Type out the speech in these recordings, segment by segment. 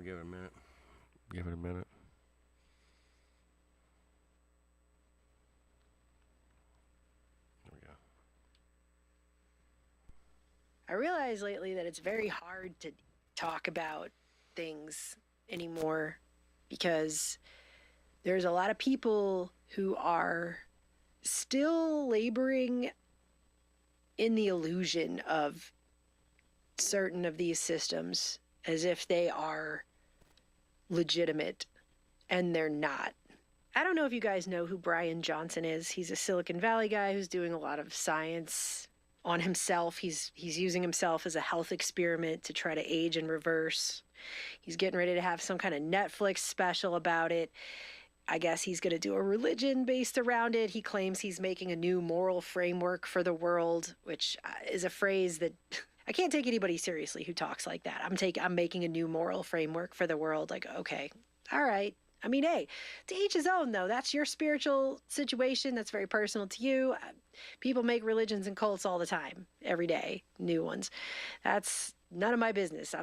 We'll give it a minute. Give it a minute. There we go. I realize lately that it's very hard to talk about things anymore because there's a lot of people who are still laboring in the illusion of certain of these systems as if they are legitimate, and they're not. I don't know if you guys know who Brian Johnson is. He's a Silicon Valley guy who's doing a lot of science on himself. He's using himself as a health experiment to try to age in reverse. He's getting ready to have some kind of Netflix special about it. I guess he's going to do a religion based around it. He claims he's making a new moral framework for the world, which is a phrase that I can't take anybody seriously who talks like that. I'm making a new moral framework for the world. Like, okay, all right. I mean, hey, to each his own, though. That's your spiritual situation. That's very personal to you. People make religions and cults all the time, every day, new ones. That's none of my business.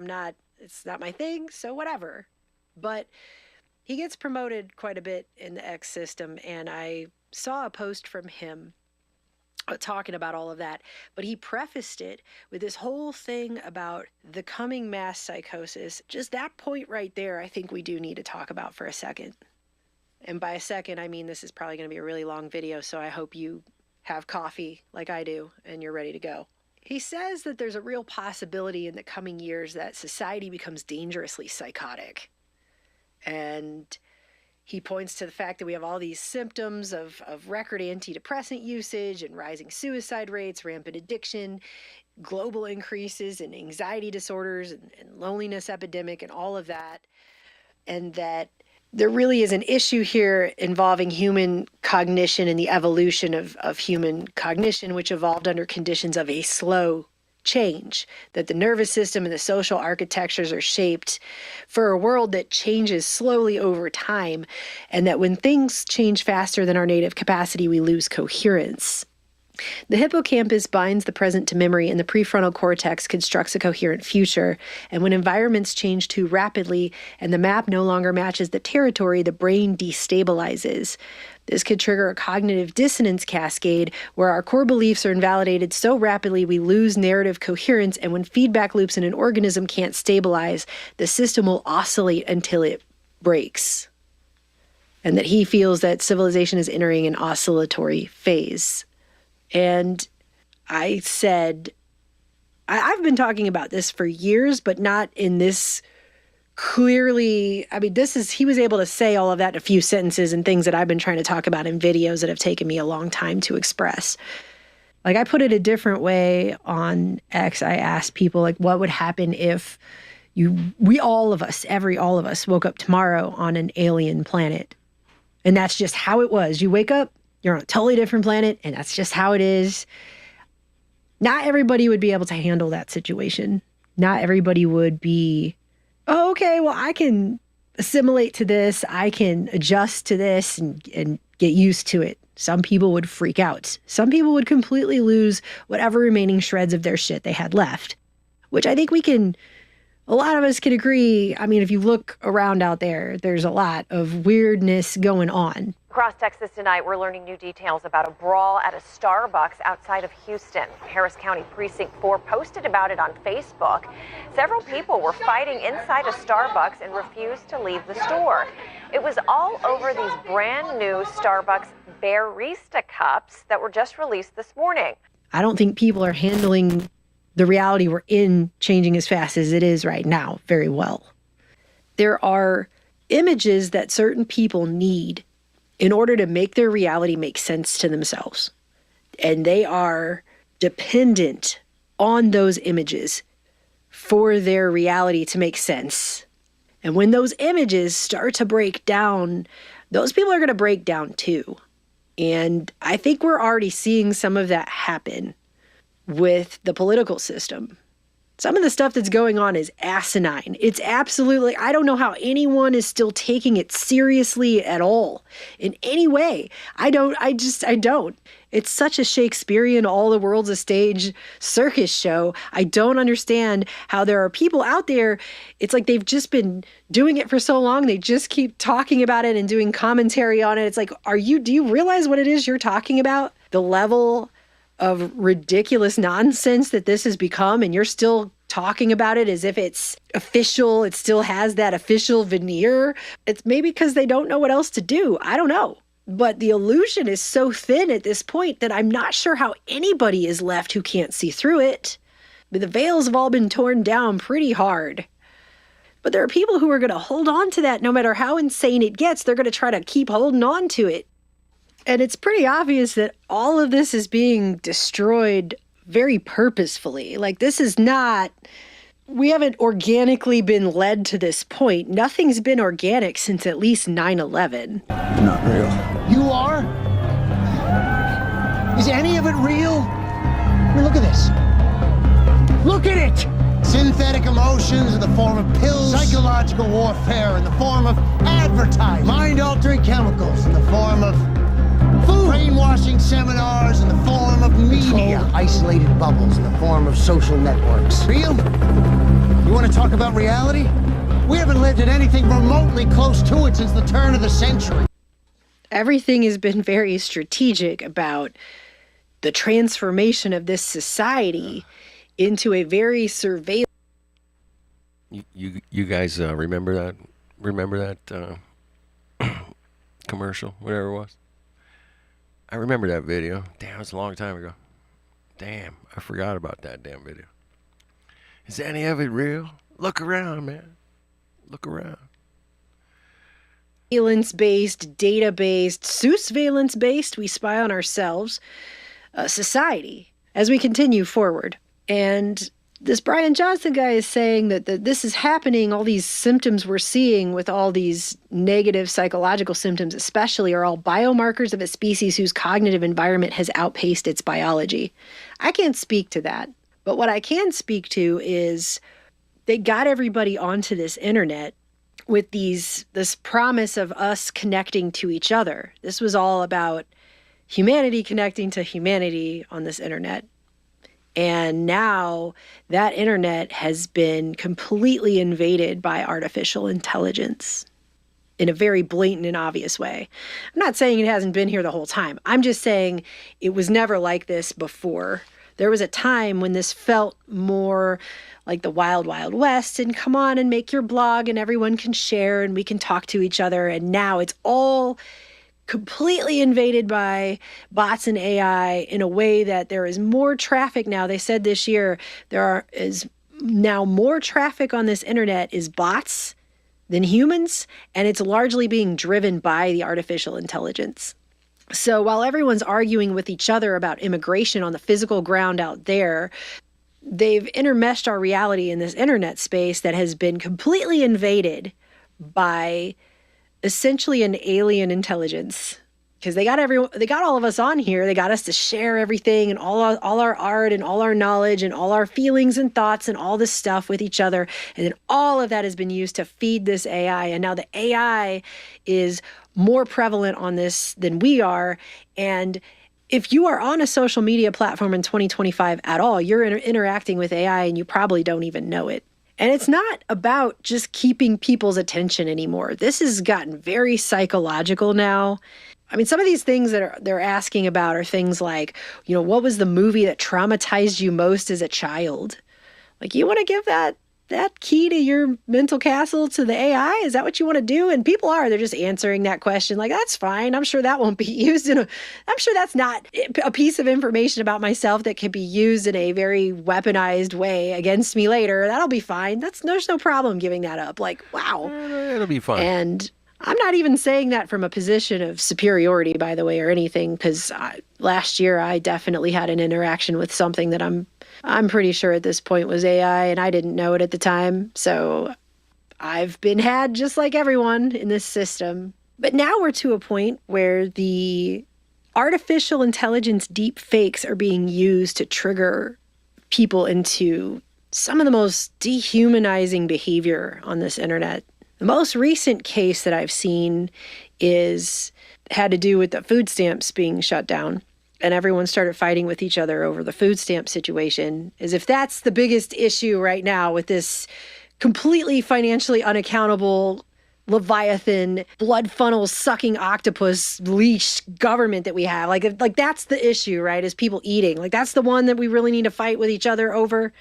It's not my thing, so whatever. But he gets promoted quite a bit in the X system, and I saw a post from him talking about all of that, but he prefaced it with this whole thing about the coming mass psychosis. Just that point right there, I think we do need to talk about for a second. And by a second, I mean this is probably going to be a really long video, so I hope you have coffee like I do and you're ready to go. He says that there's a real possibility in the coming years that society becomes dangerously psychotic. And he points to the fact that we have all these symptoms of record antidepressant usage and rising suicide rates, rampant addiction, global increases in anxiety disorders and loneliness epidemic and all of that. And that there really is an issue here involving human cognition and the evolution of human cognition, which evolved under conditions of a slow change, that the nervous system and the social architectures are shaped for a world that changes slowly over time, and that when things change faster than our native capacity, we lose coherence. The hippocampus binds the present to memory, and the prefrontal cortex constructs a coherent future. And when environments change too rapidly and the map no longer matches the territory, the brain destabilizes. This could trigger a cognitive dissonance cascade where our core beliefs are invalidated so rapidly we lose narrative coherence, and when feedback loops in an organism can't stabilize, the system will oscillate until it breaks. And that he feels that civilization is entering an oscillatory phase. And I said, I've been talking about this for years, but not in this clearly. I mean, he was able to say all of that in a few sentences and things that I've been trying to talk about in videos that have taken me a long time to express. Like, I put it a different way on X. I asked people, like, what would happen if all of us woke up tomorrow on an alien planet? And that's just how it was. You wake up, you're on a totally different planet, and that's just how it is. Not everybody would be able to handle that situation. Not everybody would be, oh, okay, well, I can assimilate to this. I can adjust to this and get used to it. Some people would freak out. Some people would completely lose whatever remaining shreds of their shit they had left, which I think a lot of us can agree. I mean, if you look around out there, there's a lot of weirdness going on. Across Texas tonight, we're learning new details about a brawl at a Starbucks outside of Houston. Harris County Precinct 4 posted about it on Facebook. Several people were fighting inside a Starbucks and refused to leave the store. It was all over these brand new Starbucks Barista cups that were just released this morning. I don't think people are handling the reality we're in changing as fast as it is right now very well. There are images that certain people need in order to make their reality make sense to themselves. And they are dependent on those images for their reality to make sense. And when those images start to break down, those people are going to break down too. And I think we're already seeing some of that happen with the political system. Some of the stuff that's going on is asinine. It's absolutely, I don't know how anyone is still taking it seriously at all in any way. I don't. It's such a Shakespearean, all the world's a stage circus show. I don't understand how there are people out there. It's like they've just been doing it for so long. They just keep talking about it and doing commentary on it. It's like, do you realize what it is you're talking about? The level of ridiculous nonsense that this has become, and you're still talking about it as if it's official. It still has that official veneer. It's maybe because they don't know what else to do. I don't know. But the illusion is so thin at this point that I'm not sure how anybody is left who can't see through it. But the veils have all been torn down pretty hard. But there are people who are going to hold on to that no matter how insane it gets. They're going to try to keep holding on to it. And it's pretty obvious that all of this is being destroyed very purposefully. Like, this is not, we haven't organically been led to this point. Nothing's been organic since at least 9/11. Not real. You are? Is any of it real? I mean, look at this. Look at it! Synthetic emotions in the form of pills, psychological warfare in the form of advertising, mind-altering chemicals in the form of food, brainwashing seminars in the form of media, controlled, isolated bubbles in the form of social networks. Real? You want to talk about reality? We haven't lived in anything remotely close to it since the turn of the century. Everything has been very strategic about the transformation of this society into a very surveillance. You guys remember that? Remember that commercial, whatever it was? I remember that video. Damn, it was a long time ago. Damn, I forgot about that damn video. Is any of it real? Look around, man. Look around. Surveillance-based, data-based, surveillance-based, we spy on ourselves, society as we continue forward. And this Brian Johnson guy is saying that this is happening, all these symptoms we're seeing with all these negative psychological symptoms especially are all biomarkers of a species whose cognitive environment has outpaced its biology. I can't speak to that. But what I can speak to is they got everybody onto this internet with this promise of us connecting to each other. This was all about humanity connecting to humanity on this internet. And now that internet has been completely invaded by artificial intelligence in a very blatant and obvious way. I'm not saying it hasn't been here the whole time. I'm just saying it was never like this before. There was a time when this felt more like the wild, wild west, and come on and make your blog and everyone can share and we can talk to each other. And now it's all completely invaded by bots and AI in a way that there is more traffic now. They said this year is now more traffic on this internet is bots than humans, and it's largely being driven by the artificial intelligence. So while everyone's arguing with each other about immigration on the physical ground out there, they've intermeshed our reality in this internet space that has been completely invaded by essentially an alien intelligence. Because they got all of us on here. They got us to share everything and all our art and all our knowledge and all our feelings and thoughts and all this stuff with each other. And then all of that has been used to feed this AI. And now the AI is more prevalent on this than we are. And if you are on a social media platform in 2025 at all, you're interacting with AI and you probably don't even know it. And it's not about just keeping people's attention anymore. This has gotten very psychological now. I mean, some of these things that they're asking about are things like, what was the movie that traumatized you most as a child? Like, you want to give that key to your mental castle to the AI? Is that what you want to do? And people they're just answering that question like, that's fine. I'm sure that won't be used I'm sure that's not a piece of information about myself that can be used in a very weaponized way against me later. That'll be fine. There's no problem giving that up. Like, wow. It'll be fine. And I'm not even saying that from a position of superiority, by the way, or anything, because last year I definitely had an interaction with something that I'm pretty sure at this point was AI, and I didn't know it at the time. So I've been had just like everyone in this system. But now we're to a point where the artificial intelligence deep fakes are being used to trigger people into some of the most dehumanizing behavior on this internet. The most recent case that I've seen had to do with the food stamps being shut down, and everyone started fighting with each other over the food stamp situation, as if that's the biggest issue right now with this completely financially unaccountable Leviathan, blood funnel sucking octopus leash government that we have. Like that's the issue, right? Is people eating. Like that's the one that we really need to fight with each other over.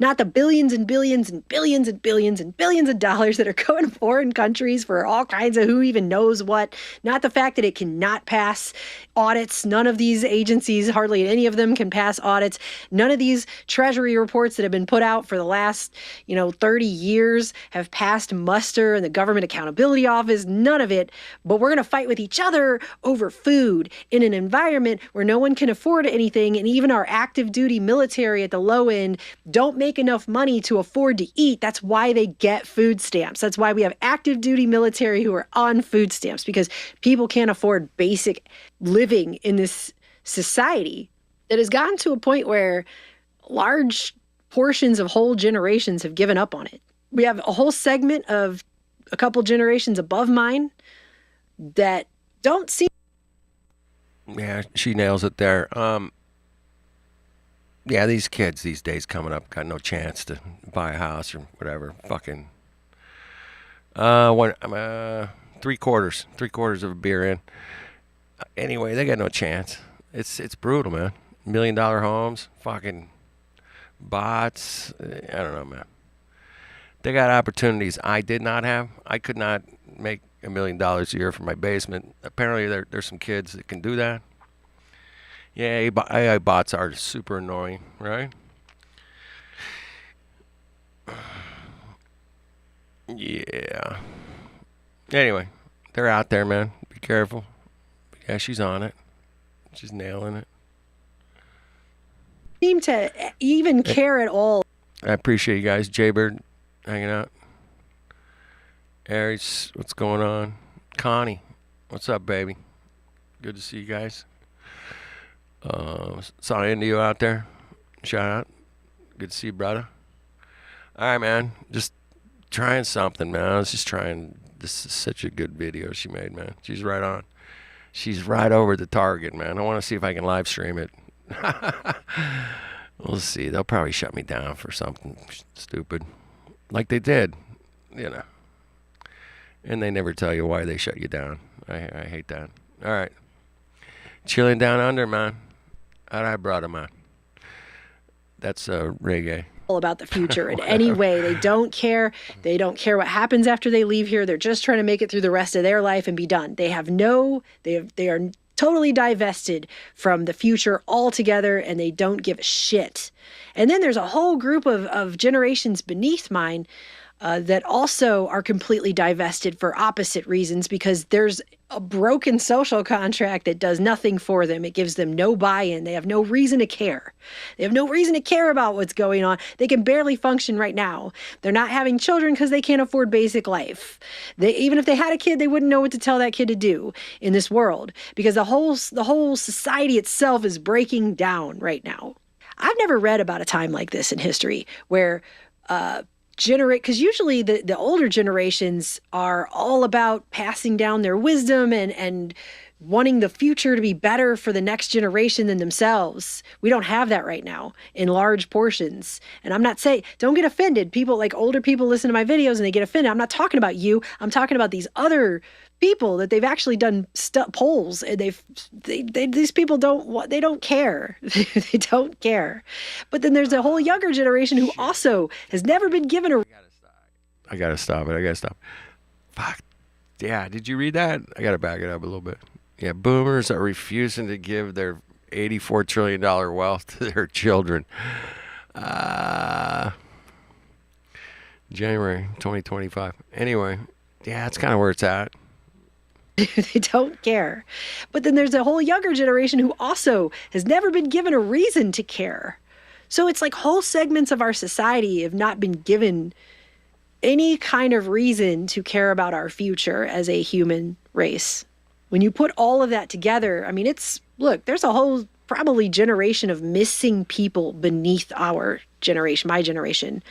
Not the billions and billions and billions and billions and billions of dollars that are going to foreign countries for all kinds of who even knows what. Not the fact that it cannot pass audits. None of these agencies, hardly any of them, can pass audits. None of these Treasury reports that have been put out for the last, 30 years have passed muster in the Government Accountability Office. None of it. But we're going to fight with each other over food in an environment where no one can afford anything. And even our active duty military at the low end don't make enough money to afford to eat. That's why they get food stamps. That's why we have active duty military who are on food stamps, because people can't afford basic living in this society that has gotten to a point where large portions of whole generations have given up on it. We have a whole segment of a couple generations above mine that don't see. Yeah, she nails it there. Yeah, these kids these days coming up got no chance to buy a house or whatever. Fucking three quarters of a beer in. Anyway, they got no chance. It's brutal, man. $1 million homes, fucking bots. I don't know, man. They got opportunities I did not have. I could not make $1 million a year from my basement. Apparently, there's some kids that can do that. Yeah, AI bots are super annoying, right? Yeah. Anyway, they're out there, man. Be careful. Yeah, she's on it. She's nailing it. Seem to even care at all. I appreciate you guys. Jaybird hanging out. Aries, what's going on? Connie, what's up, baby? Good to see you guys. Saw into you out there. Shout out. Good to see you, brother. All right, man. Just trying something, man. I was just trying. This is such a good video she made, man. She's right on. She's right over the target, man. I want to see if I can live stream it. We'll see. They'll probably shut me down for something stupid, like they did, And they never tell you why they shut you down. I hate that. All right. Chilling down under, man. All right, brother, man. That's reggae. About the future in any way. They don't care. They don't care what happens after they leave here. They're just trying to make it through the rest of their life and be done. They are totally divested from the future altogether, and they don't give a shit. And then there's a whole group of generations beneath mine that also are completely divested for opposite reasons, because there's a broken social contract that does nothing for them. It gives them no buy-in. They have no reason to care. They have no reason to care about what's going on. They can barely function right now. They're not having children because they can't afford basic life. Even if they had a kid, they wouldn't know what to tell that kid to do in this world, because the whole society itself is breaking down right now. I've never read about a time like this in history where because usually the older generations are all about passing down their wisdom and wanting the future to be better for the next generation than themselves. We don't have that right now in large portions. And I'm not saying, don't get offended. People, like older people, listen to my videos and they get offended. I'm not talking about you. I'm talking about these other people that they've actually done polls, and these people don't care. They don't care. But then there's a whole younger generation who also has never been given a. I gotta stop. Fuck. Yeah, did you read that? I gotta back it up a little bit. Yeah, boomers are refusing to give their $84 trillion wealth to their children. January 2025. Anyway, yeah, that's kind of where it's at. They don't care. But then there's a whole younger generation who also has never been given a reason to care. So it's like whole segments of our society have not been given any kind of reason to care about our future as a human race. When you put all of that together, I mean, there's a whole probably generation of missing people beneath our generation, my generation.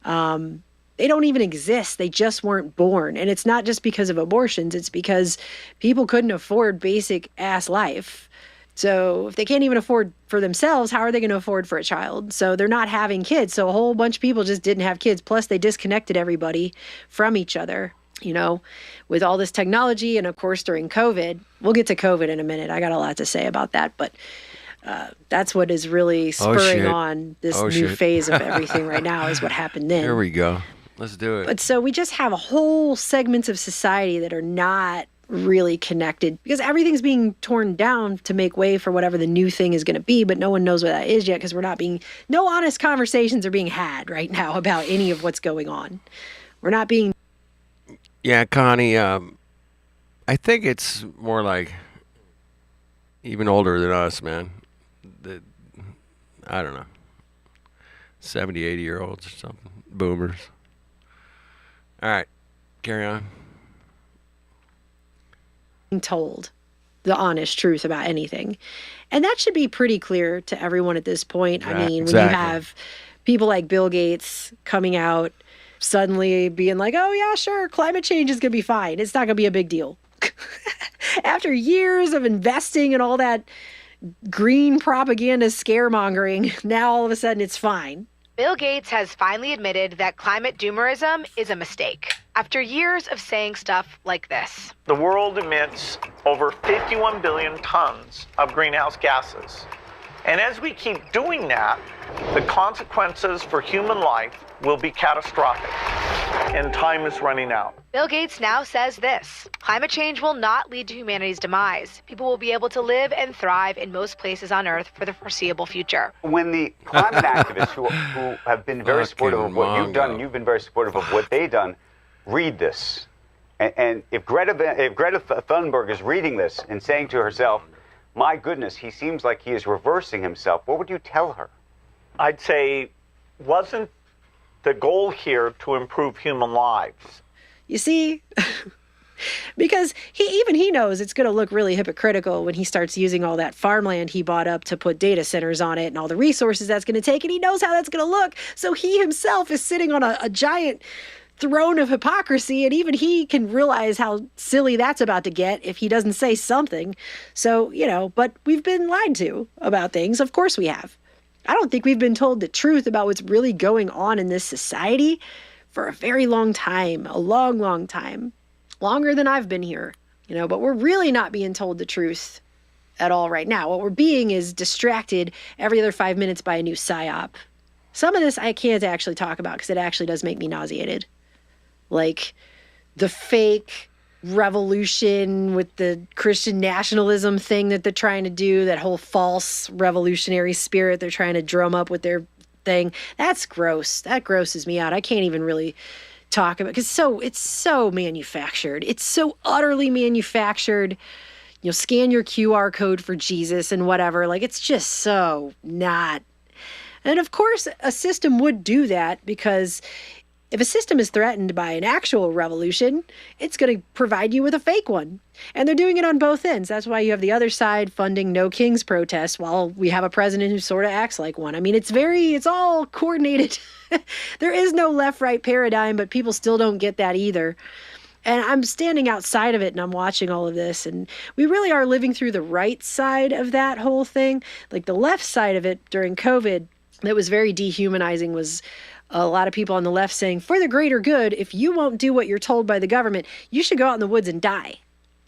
They don't even exist. They just weren't born. And it's not just because of abortions. It's because people couldn't afford basic ass life. So if they can't even afford for themselves, how are they going to afford for a child? So they're not having kids. So a whole bunch of people just didn't have kids. Plus they disconnected everybody from each other, you know, with all this technology. And of course, during COVID, we'll get to COVID in a minute. I got a lot to say about that, but that's what is really spurring on this new phase of everything right now is what happened then. Here we go. Let's do it. But so we just have whole segments of society that are not really connected because everything's being torn down to make way for whatever the new thing is going to be. But no one knows what that is yet because no honest conversations are being had right now about any of what's going on. We're not being. Yeah, Connie, I think it's more like even older than us, man. I don't know, 70, 80-year-olds or something, boomers. All right, carry on. Told the honest truth about anything. And that should be pretty clear to everyone at this point. I mean, when you have people like Bill Gates coming out suddenly being like, oh yeah, sure, climate change is going to be fine. It's not going to be a big deal. After years of investing in all that green propaganda scaremongering, now all of a sudden it's fine. Bill Gates has finally admitted that climate doomerism is a mistake after years of saying stuff like this. The world emits over 51 billion tons of greenhouse gases. And as we keep doing that, the consequences for human life will be catastrophic. And time is running out. Bill Gates now says this: climate change will not lead to humanity's demise. People will be able to live and thrive in most places on Earth for the foreseeable future. When the climate activists who have been very supportive of what you've done, and you've been very supportive of what they've done, read this. And if Greta Thunberg is reading this and saying to herself, my goodness, he seems like he is reversing himself, what would you tell her? I'd say, wasn't the goal here to improve human lives? You see, because he knows it's going to look really hypocritical when he starts using all that farmland he bought up to put data centers on it and all the resources that's going to take, and he knows how that's going to look. So he himself is sitting on a giant throne of hypocrisy, and even he can realize how silly that's about to get if he doesn't say something. So, you know, but we've been lied to about things. Of course we have. I don't think we've been told the truth about what's really going on in this society for a very long time, a long, long time, longer than I've been here, you know, but we're really not being told the truth at all right now. What we're being is distracted every other 5 minutes by a new psyop. Some of this I can't actually talk about because it actually does make me nauseated. Like the fake revolution with the Christian nationalism thing that they're trying to do, that whole false revolutionary spirit they're trying to drum up with their thing. That's gross. That grosses me out. I can't even really talk about it because it's so manufactured. It's so utterly manufactured. You know, scan your QR code for Jesus and whatever. Like, it's just so not. And of course, a system would do that because if a system is threatened by an actual revolution, it's going to provide you with a fake one. And they're doing it on both ends. That's why you have the other side funding No Kings protests while we have a president who sort of acts like one. I mean, it's all coordinated. There is no left-right paradigm, but people still don't get that either. And I'm standing outside of it and I'm watching all of this. And we really are living through the right side of that whole thing. Like the left side of it during COVID that was very dehumanizing was a lot of people on the left saying, for the greater good, if you won't do what you're told by the government, you should go out in the woods and die.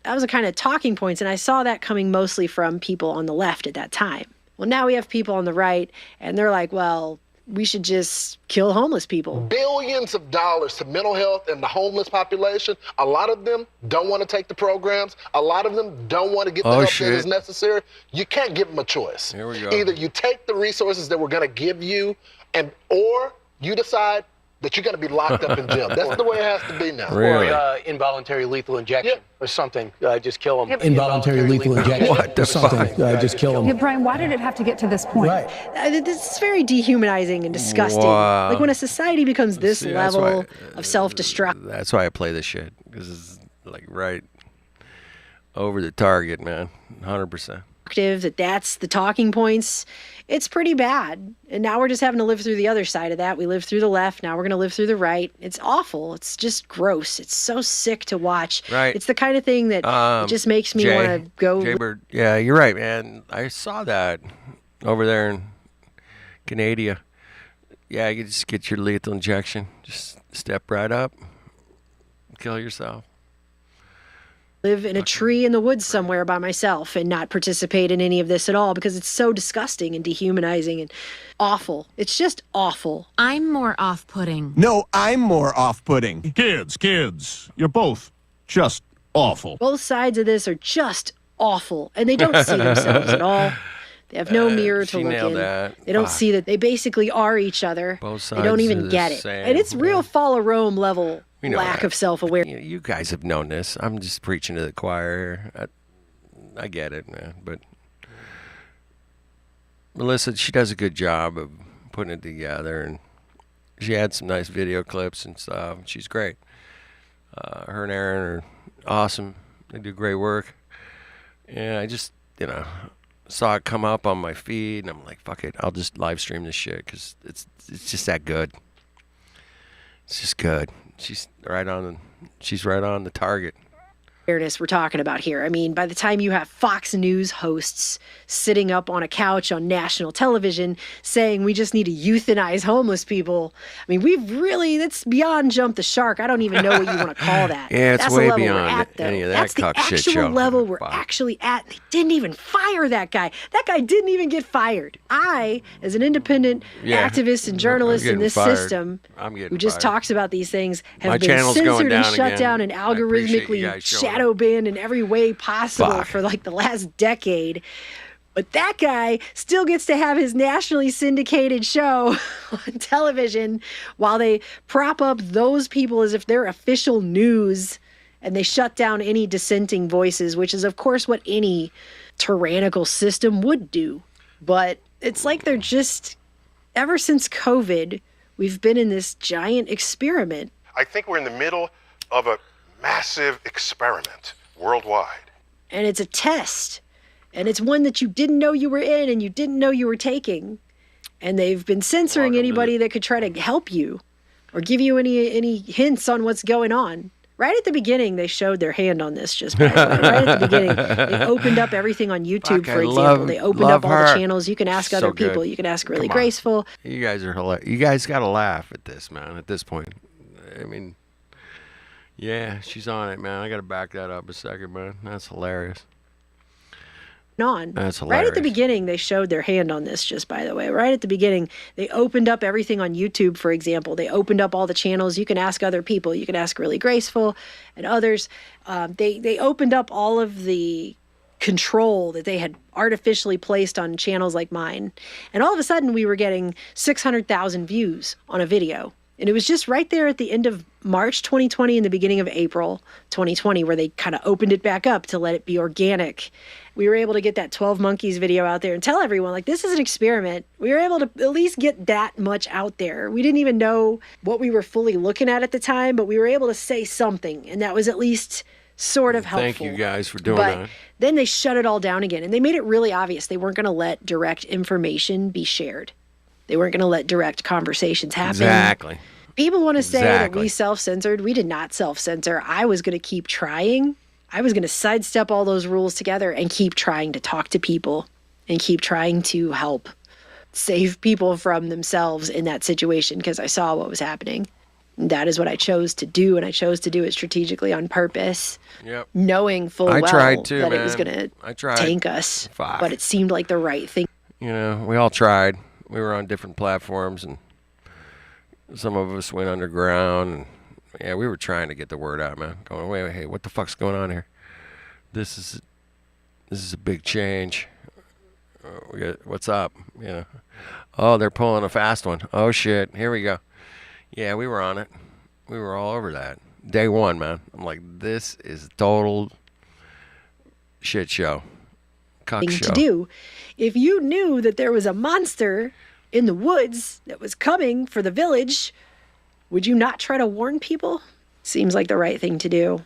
That was the kind of talking points, and I saw that coming mostly from people on the left at that time. Well, now we have people on the right, and they're like, well, we should just kill homeless people. Billions of dollars to mental health and the homeless population. A lot of them don't want to take the programs. A lot of them don't want to get the help that is necessary. You can't give them a choice. Here we go. Either you take the resources that we're going to give you, or you decide that you're going to be locked up in jail. That's the way it has to be now. Really? Or involuntary lethal injection or something. Just kill them. Involuntary lethal injection What or something. Just kill them. Yeah, Brian, why did it have to get to this point? Right. This is very dehumanizing and disgusting. Wow. Like when a society becomes this See, that's level why- of self-destruct. That's why I play this shit, because it's like right over the target, man. 100%. that's the talking points. It's pretty bad. And now we're just having to live through the other side of that. We lived through the left. Now we're going to live through the right. It's awful. It's just gross. It's so sick to watch. Right. It's the kind of thing that it just makes me want to go. Jaybird. Yeah, you're right, man. I saw that over there in Canada. Yeah, you just get your lethal injection. Just step right up. Kill yourself. Live in a tree in the woods somewhere by myself and not participate in any of this at all because it's so disgusting and dehumanizing and awful. It's just awful. I'm more off-putting. No, I'm more off-putting. Kids, you're both just awful. Both sides of this are just awful, and they don't see themselves at all. They have no mirror to look in. They don't see that they basically are each other. Both sides they don't even get it. And it's real Fall of Rome level lack of self-awareness. You guys have known this. I'm just preaching to the choir. I get it, man. But Melissa, she does a good job of putting it together, and she had some nice video clips and stuff. She's great. Her and Aaron are awesome. They do great work. And I just, saw it come up on my feed, and I'm like, fuck it. I'll just live stream this shit because it's just that good. It's just good. She's right on the target. We're talking about here. I mean, by the time you have Fox News hosts sitting up on a couch on national television saying we just need to euthanize homeless people, I mean, that's beyond jump the shark. I don't even know what you want to call that. Yeah, it's that's way the level beyond we're at, though. any of that that's the cuck shit actual show. level we're actually at. They didn't even fire that guy. That guy didn't even get fired. I, as an independent activist and journalist in this system who just talks about these things, have been censored and shut down and algorithmically shadow banned in every way possible for like the last decade. But that guy still gets to have his nationally syndicated show on television while they prop up those people as if they're official news, and they shut down any dissenting voices, which is of course what any tyrannical system would do. But it's like they're just, ever since COVID, we've been in this giant experiment. I think we're in the middle of a massive experiment worldwide. And it's a test. And it's one that you didn't know you were in and you didn't know you were taking. And they've been censoring anybody that could try to help you or give you any hints on what's going on. Right at the beginning, they showed their hand on this, just by the way. Right at the beginning, they opened up everything on YouTube, for example. They opened up all the channels. You can ask other people. You can ask Really Graceful. You guys are hilarious. You guys got to laugh at this, man, at this point. I mean, yeah, she's on it, man. I got to back that up a second, man. That's hilarious. That's hilarious. Right at the beginning, they showed their hand on this, just by the way. Right at the beginning, they opened up everything on YouTube, for example. They opened up all the channels. You can ask other people. You can ask Really Graceful and others. They opened up all of the control that they had artificially placed on channels like mine. And all of a sudden, we were getting 600,000 views on a video. And it was just right there at the end of March 2020 and the beginning of April 2020 where they kind of opened it back up to let it be organic. We were able to get that 12 Monkeys video out there and tell everyone, like, this is an experiment. We were able to at least get that much out there. We didn't even know what we were fully looking at the time, but we were able to say something. And that was at least sort of helpful. Thank you guys for doing that. Then they shut it all down again. And they made it really obvious they weren't going to let direct information be shared. They weren't going to let direct conversations happen. Exactly. People want to say that we self-censored. We did not self-censor. I was going to keep trying. I was going to sidestep all those rules together and keep trying to talk to people and keep trying to help save people from themselves in that situation because I saw what was happening. And that is what I chose to do, and I chose to do it strategically on purpose, knowing full well that it was going to tank us. But it seemed like the right thing. You know, we all tried. We were on different platforms, and some of us went underground, and yeah, we were trying to get the word out, man. Going, wait, hey, what the fuck's going on here? This is a big change. What's up? You know, oh, they're pulling a fast one. Oh shit, here we go. Yeah, we were on it. We were all over that. Day one, man. I'm like, this is a total shit show. Cuck show. To do. If you knew that there was a monster in the woods that was coming for the village, would you not try to warn people? Seems like the right thing to do.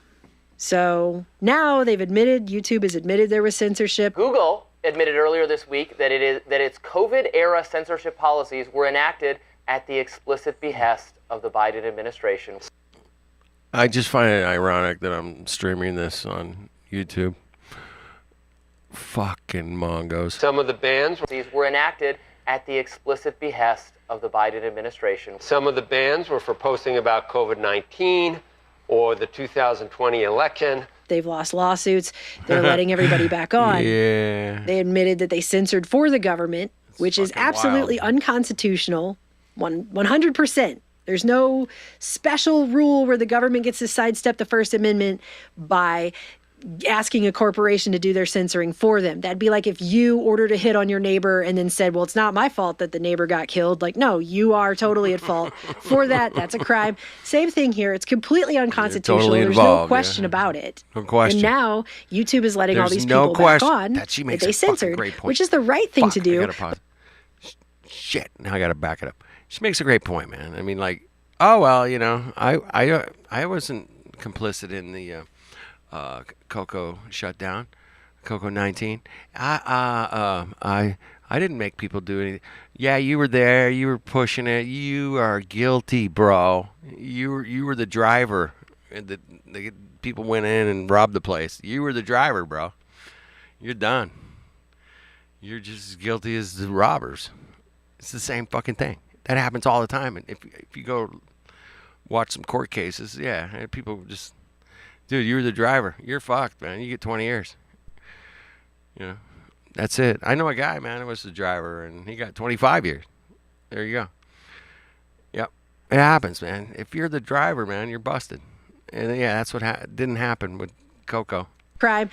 So now they've admitted, YouTube has admitted there was censorship. Google admitted earlier this week that its COVID-era censorship policies were enacted at the explicit behest of the Biden administration. I just find it ironic that I'm streaming this on YouTube. Fucking Mongos. Some of the bans were enacted at the explicit behest of the Biden administration. Some of the bans were for posting about COVID-19 or the 2020 election. They've lost lawsuits. They're letting everybody back on. Yeah. They admitted that they censored for the government, which is absolutely unconstitutional. 100%. There's no special rule where the government gets to sidestep the First Amendment by asking a corporation to do their censoring for them. That'd be like if you ordered a hit on your neighbor and then said, well, it's not my fault that the neighbor got killed. Like, no, you are totally at fault for that. That's a crime. Same thing here. It's completely unconstitutional. Totally There's involved, no question about it. No question. And now YouTube is letting all these no people question back on that she makes they a fucking censored, great point. which is the right thing to do. I gotta pause. Shit. Now I gotta back it up. She makes a great point, man. I mean, like, oh well, you know, I wasn't complicit in the Coco shutdown, Coco 19. I didn't make people do anything. Yeah, you were there. You were pushing it. You are guilty, bro. You were the driver. The people went in and robbed the place. You were the driver, bro. You're done. You're just as guilty as the robbers. It's the same fucking thing. That happens all the time. And if you go watch some court cases, yeah, people just, dude, you were the driver. You're fucked, man. You get 20 years. You know, that's it. I know a guy, man, who was the driver, and he got 25 years. There you go. Yep. It happens, man. If you're the driver, man, you're busted. And yeah, that's what didn't happen with Coco. Crime.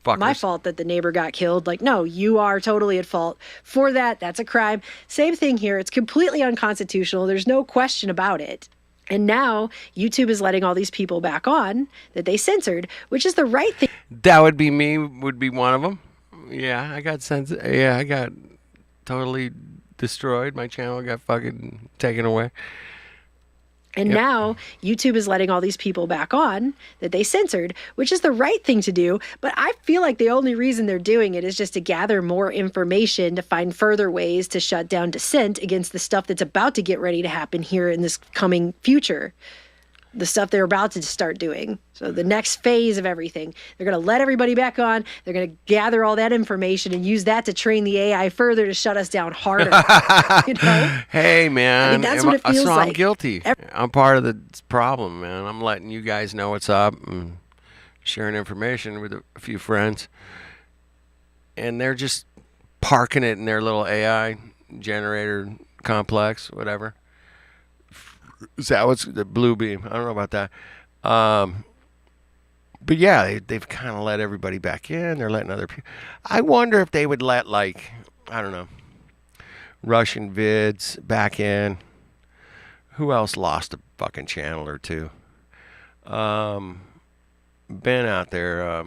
My fault that the neighbor got killed. Like, no, you are totally at fault for that. That's a crime. Same thing here. It's completely unconstitutional. There's no question about it. And now YouTube is letting all these people back on that they censored, which is the right thing. That would be me, would be one of them. Yeah, I got censored. Yeah, I got totally destroyed. My channel got fucking taken away. And now YouTube is letting all these people back on that they censored, which is the right thing to do. But I feel like the only reason they're doing it is just to gather more information to find further ways to shut down dissent against the stuff that's about to get ready to happen here in this coming future. The stuff they're about to start doing. So the next phase of everything. They're going to let everybody back on. They're going to gather all that information and use that to train the AI further to shut us down harder. You know? Hey, man. I mean, that's what it feels so like. I'm guilty. I'm part of the problem, man. I'm letting you guys know what's up and sharing information with a few friends. And they're just parking it in their little AI generator complex, whatever. Is that what's the blue beam? I don't know about that. But yeah, they've kind of let everybody back in. They're letting other people. I wonder if they would let, like, I don't know, Russian vids back in. Who else lost a fucking channel or two? Ben out there.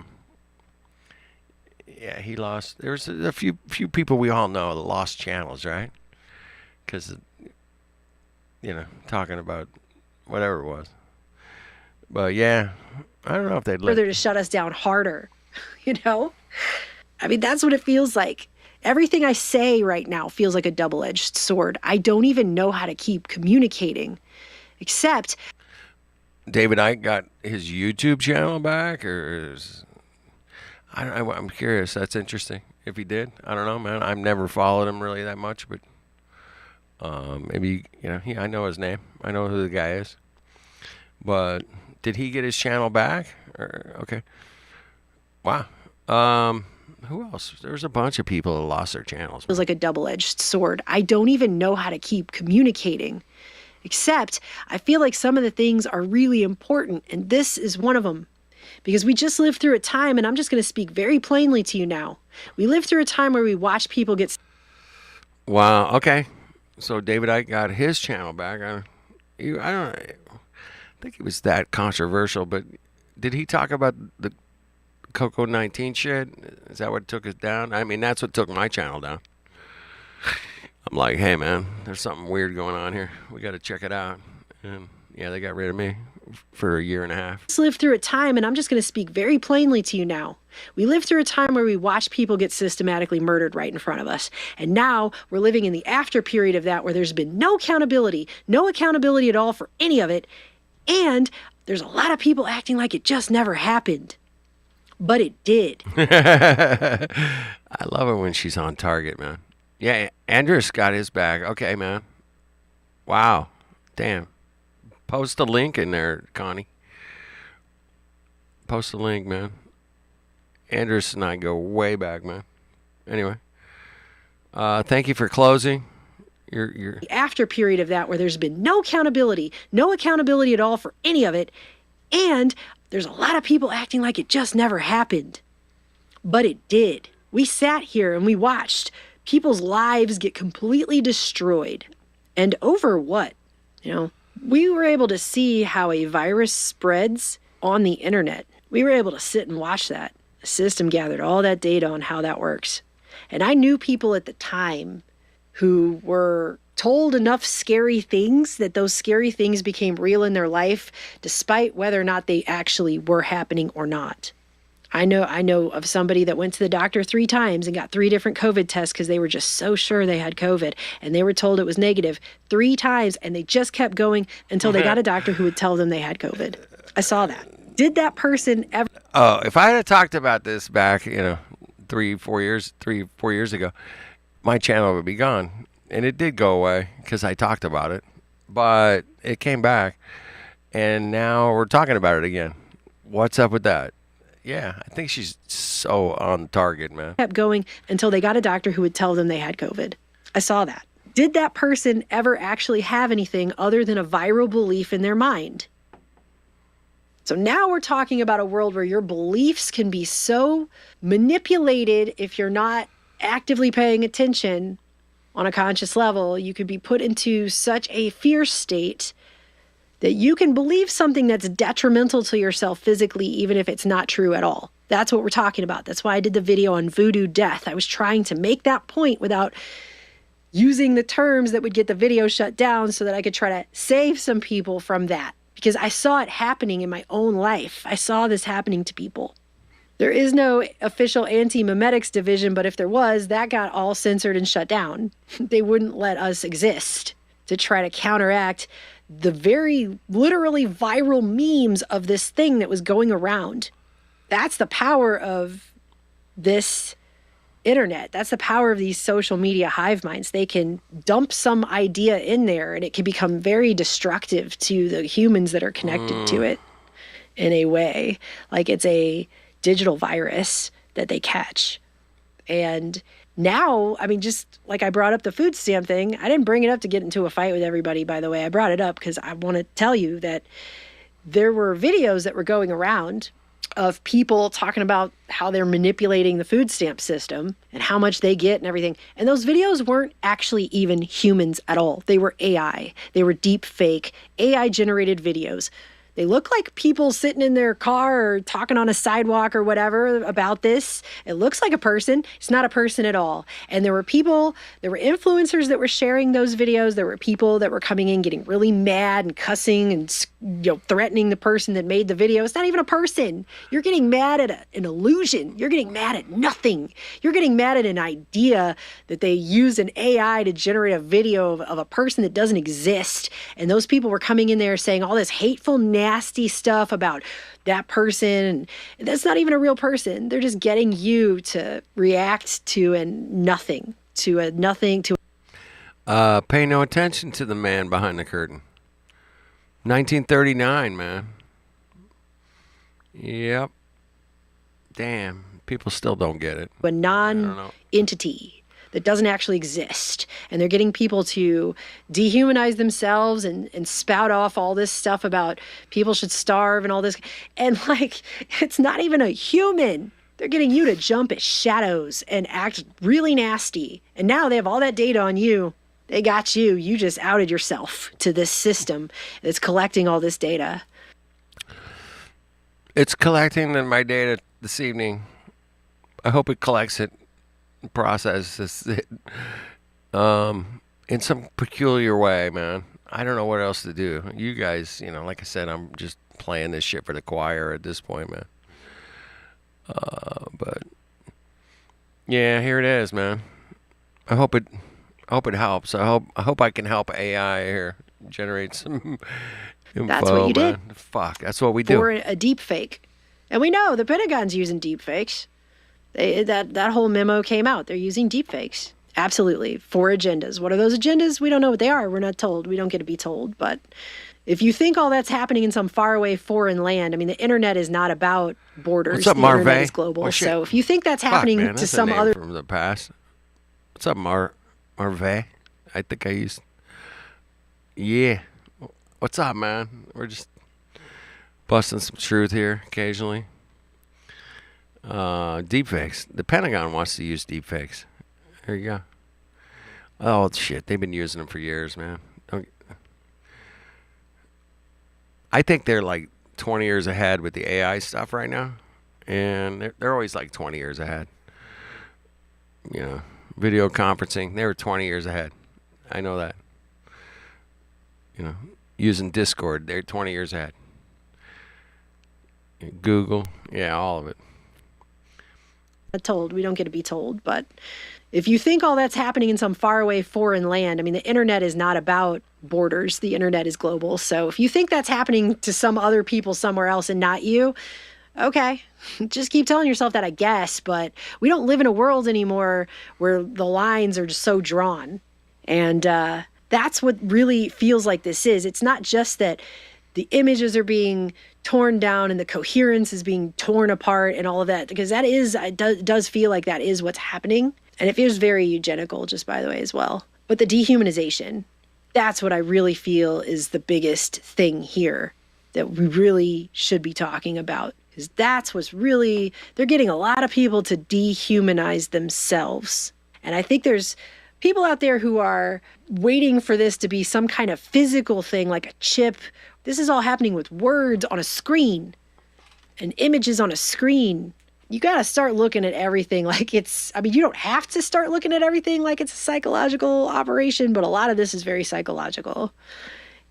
Yeah, he lost. There's a few people we all know that lost channels, right? Because, you know, talking about whatever it was. But yeah, I don't know if they'd let further to shut us down harder, you know? I mean, that's what it feels like. Everything I say right now feels like a double-edged sword. I don't even know how to keep communicating, except David Icke got his YouTube channel back, or I'm curious. That's interesting. If he did, I don't know, man. I've never followed him really that much, but maybe, you know, I know his name. I know who the guy is. But did he get his channel back? Okay. Wow. Who else? There's a bunch of people that lost their channels. It was like a double-edged sword. I don't even know how to keep communicating, except I feel like some of the things are really important, and this is one of them. Because we just lived through a time, and I'm just going to speak very plainly to you now. We lived through a time where we watched people get... Wow, okay. So David Icke got his channel back. I don't think it was that controversial, but did he talk about the Coco 19 shit? Is that what took us down? I mean, that's what took my channel down. I'm like, hey, man, there's something weird going on here. We got to check it out. And yeah, they got rid of me for a year and a half. Let's live through a time, and I'm just going to speak very plainly to you now. We lived through a time where we watched people get systematically murdered right in front of us. And now we're living in the after period of that, where there's been no accountability at all for any of it. And there's a lot of people acting like it just never happened. But it did. I love it when she's on target, man. Yeah, Andrews got his back. Okay, man. Wow. Damn. Post a link in there, Connie. Post a link, man. Andrews and I go way back, man. Anyway. Thank you for closing. The after period of that, where there's been no accountability at all for any of it. And there's a lot of people acting like it just never happened. But it did. We sat here and we watched people's lives get completely destroyed. And over what? We were able to see how a virus spreads on the internet. We were able to sit and watch that. The system gathered all that data on how that works. And I knew people at the time who were told enough scary things that those scary things became real in their life, despite whether or not they actually were happening or not. I know of somebody that went to the doctor 3 times and got 3 different COVID tests because they were just so sure they had COVID, and they were told it was negative 3 times, and they just kept going until they got a doctor who would tell them they had COVID. I saw that. Did that person ever... Oh, if I had talked about this back, 3-4 years ago, my channel would be gone. And it did go away because I talked about it, but it came back, and now we're talking about it again. What's up with that? Yeah, I think she's so on target, man. Kept going until they got a doctor who would tell them they had COVID. I saw that. Did that person ever actually have anything other than a viral belief in their mind? So now we're talking about a world where your beliefs can be so manipulated if you're not actively paying attention on a conscious level. You could be put into such a fear state that you can believe something that's detrimental to yourself physically, even if it's not true at all. That's what we're talking about. That's why I did the video on voodoo death. I was trying to make that point without using the terms that would get the video shut down, so that I could try to save some people from that. Because I saw it happening in my own life. I saw this happening to people. There is no official anti-memetics division, but if there was, that got all censored and shut down. They wouldn't let us exist to try to counteract the very literally viral memes of this thing that was going around. That's the power of this internet. That's the power of these social media hive minds. They can dump some idea in there, and it can become very destructive to the humans that are connected to it in a way. Like it's a digital virus that they catch. And now, just like I brought up the food stamp thing, I didn't bring it up to get into a fight with everybody, by the way. I brought it up because I want to tell you that there were videos that were going around of people talking about how they're manipulating the food stamp system and how much they get and everything. And those videos weren't actually even humans at all. They were AI. They were deep fake, AI-generated videos. They look like people sitting in their car or talking on a sidewalk or whatever about this. It looks like a person. It's not a person at all. And there were influencers that were sharing those videos. There were people that were coming in getting really mad and cussing and threatening the person that made the video. It's not even a person. You're getting mad at an illusion. You're getting mad at nothing. You're getting mad at an idea that they use an AI to generate a video of a person that doesn't exist. And those people were coming in there saying all this hateful, nasty stuff about that person. And that's not even a real person. They're just getting you to react to a nothing. Pay no attention to the man behind the curtain. 1939, man. Yep. Damn. People still don't get it. A non-entity that doesn't actually exist. And they're getting people to dehumanize themselves and spout off all this stuff about people should starve and all this. And it's not even a human. They're getting you to jump at shadows and act really nasty. And now they have all that data on you. They got you. You just outed yourself to this system that's collecting all this data. It's collecting my data this evening. I hope it collects it, processes it in some peculiar way, man. I don't know what else to do. You guys, like I said, I'm just playing this shit for the choir at this point, man. But yeah, here it is, man. I hope it helps. I hope I can help AI here generate some info. That's what you did. Fuck, that's what we do. For a deep fake. And we know the Pentagon's using deep fakes. That whole memo came out. They're using deep fakes. Absolutely. For agendas. What are those agendas? We don't know what they are. We're not told. We don't get to be told. But if you think all that's happening in some faraway foreign land, I mean, the internet is not about borders. What's up, the Marve? internet is global. Oh, shit. So if you think that's happening man, to that's some a name other from the past. What's up, Marve? I think I used. Yeah. What's up, man? We're just busting some truth here occasionally. Deepfakes. The Pentagon wants to use deepfakes. There you go. Oh shit, they've been using them for years, man. I think they're like 20 years ahead with the AI stuff right now, and they're always like 20 years ahead. Video conferencing, they were 20 years ahead. I know that. Using Discord, they're 20 years ahead. Google, yeah, all of it. Told. We don't get to be told. But if you think all that's happening in some faraway foreign land, I mean, the internet is not about borders. The internet is global. So if you think that's happening to some other people somewhere else and not you, okay, just keep telling yourself that, I guess. But we don't live in a world anymore where the lines are just so drawn. And that's what really feels like this is. It's not just that the images are being torn down and the coherence is being torn apart and all of that, because that is, it does feel like that is what's happening. And it feels very eugenical, just by the way, as well. But the dehumanization, that's what I really feel is the biggest thing here that we really should be talking about. Because that's what's really, they're getting a lot of people to dehumanize themselves. And I think there's people out there who are waiting for this to be some kind of physical thing, like a chip. This is all happening with words on a screen and images on a screen. You got to start looking at everything like it's, I mean, you don't have to start looking at everything like it's a psychological operation, but a lot of this is very psychological.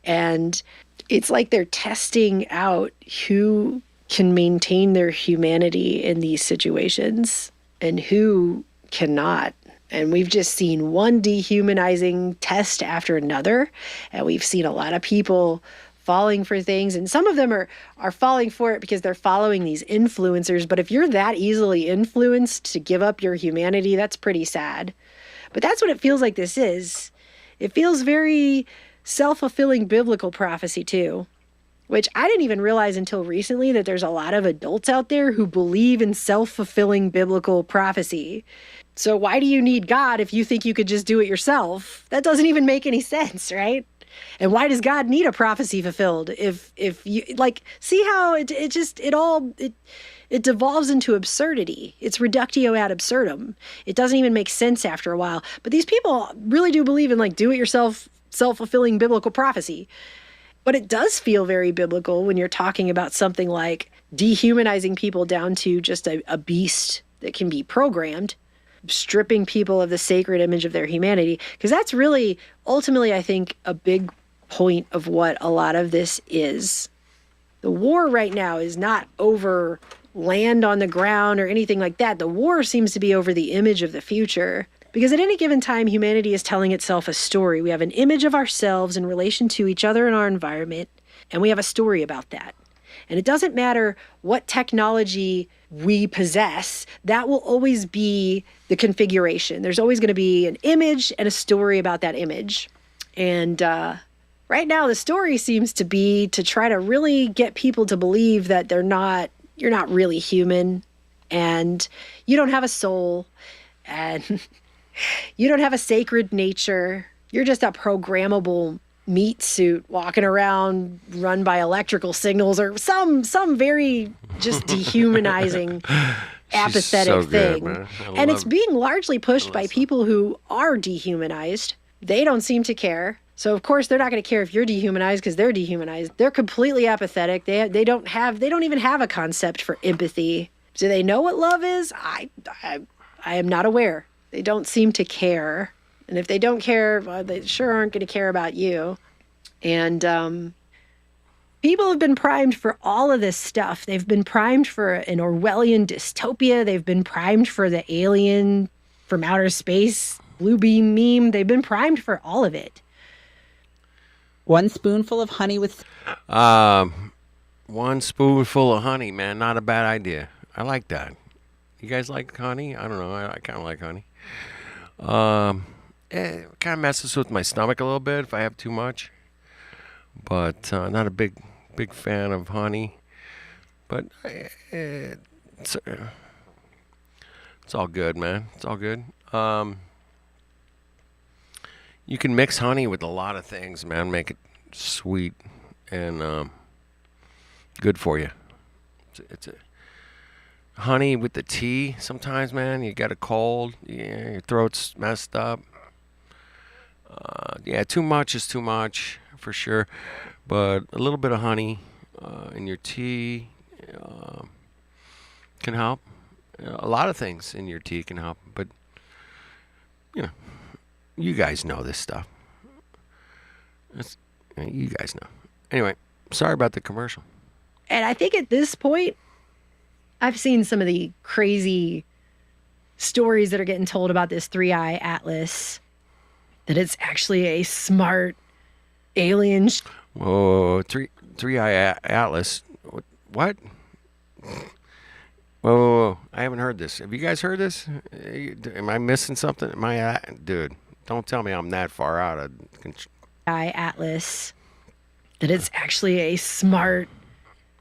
And it's like they're testing out who can maintain their humanity in these situations and who cannot. And we've just seen one dehumanizing test after another. And we've seen a lot of people falling for things. And some of them are falling for it because they're following these influencers. But if you're that easily influenced to give up your humanity, that's pretty sad. But that's what it feels like this is. It feels very self-fulfilling biblical prophecy too, which I didn't even realize until recently that there's a lot of adults out there who believe in self-fulfilling biblical prophecy. So why do you need God if you think you could just do it yourself? That doesn't even make any sense, right? And why does God need a prophecy fulfilled? If you like, see how it devolves into absurdity. It's reductio ad absurdum. It doesn't even make sense after a while. But these people really do believe in like do it yourself, self-fulfilling biblical prophecy. But it does feel very biblical when you're talking about something like dehumanizing people down to just a beast that can be programmed, stripping people of the sacred image of their humanity. Because that's really, ultimately, I think, a big point of what a lot of this is. The war right now is not over land on the ground or anything like that. The war seems to be over the image of the future. Because at any given time, humanity is telling itself a story. We have an image of ourselves in relation to each other and our environment, and we have a story about that. And it doesn't matter what technology we possess, that will always be the configuration. There's always going to be an image and a story about that image. And right now, the story seems to be to try to really get people to believe that you're not really human, and you don't have a soul, and you don't have a sacred nature. You're just a programmable meat suit walking around run by electrical signals or some very just dehumanizing, apathetic thing. Good, and it's being largely pushed by people who are dehumanized. They don't seem to care. So of course they're not going to care if you're dehumanized because they're dehumanized. They're completely apathetic. They don't even have a concept for empathy. Do they know what love is? I am not aware. They don't seem to care. And if they don't care, well, they sure aren't going to care about you. And people have been primed for all of this stuff. They've been primed for an Orwellian dystopia. They've been primed for the alien from outer space blue beam meme. They've been primed for all of it. 1 spoonful of honey with... 1 spoonful of honey, man. Not a bad idea. I like that. You guys like honey? I don't know. I kind of like honey. It kind of messes with my stomach a little bit if I have too much. But not a big fan of honey. But it's all good, man. It's all good. You can mix honey with a lot of things, man. Make it sweet and good for you. It's honey with the tea. Sometimes, man, you got a cold. Yeah, your throat's messed up. Yeah, too much is too much for sure. But a little bit of honey in your tea can help. A lot of things in your tea can help. But, you guys know this stuff. You guys know. Anyway, sorry about the commercial. And I think at this point, I've seen some of the crazy stories that are getting told about this 3-eye atlas, that it's actually a smart alien. Whoa, 3-eye atlas. What? Whoa. I haven't heard this. Have you guys heard this? Am I missing something? Dude, don't tell me I'm that far out of control. Atlas, that it's actually a smart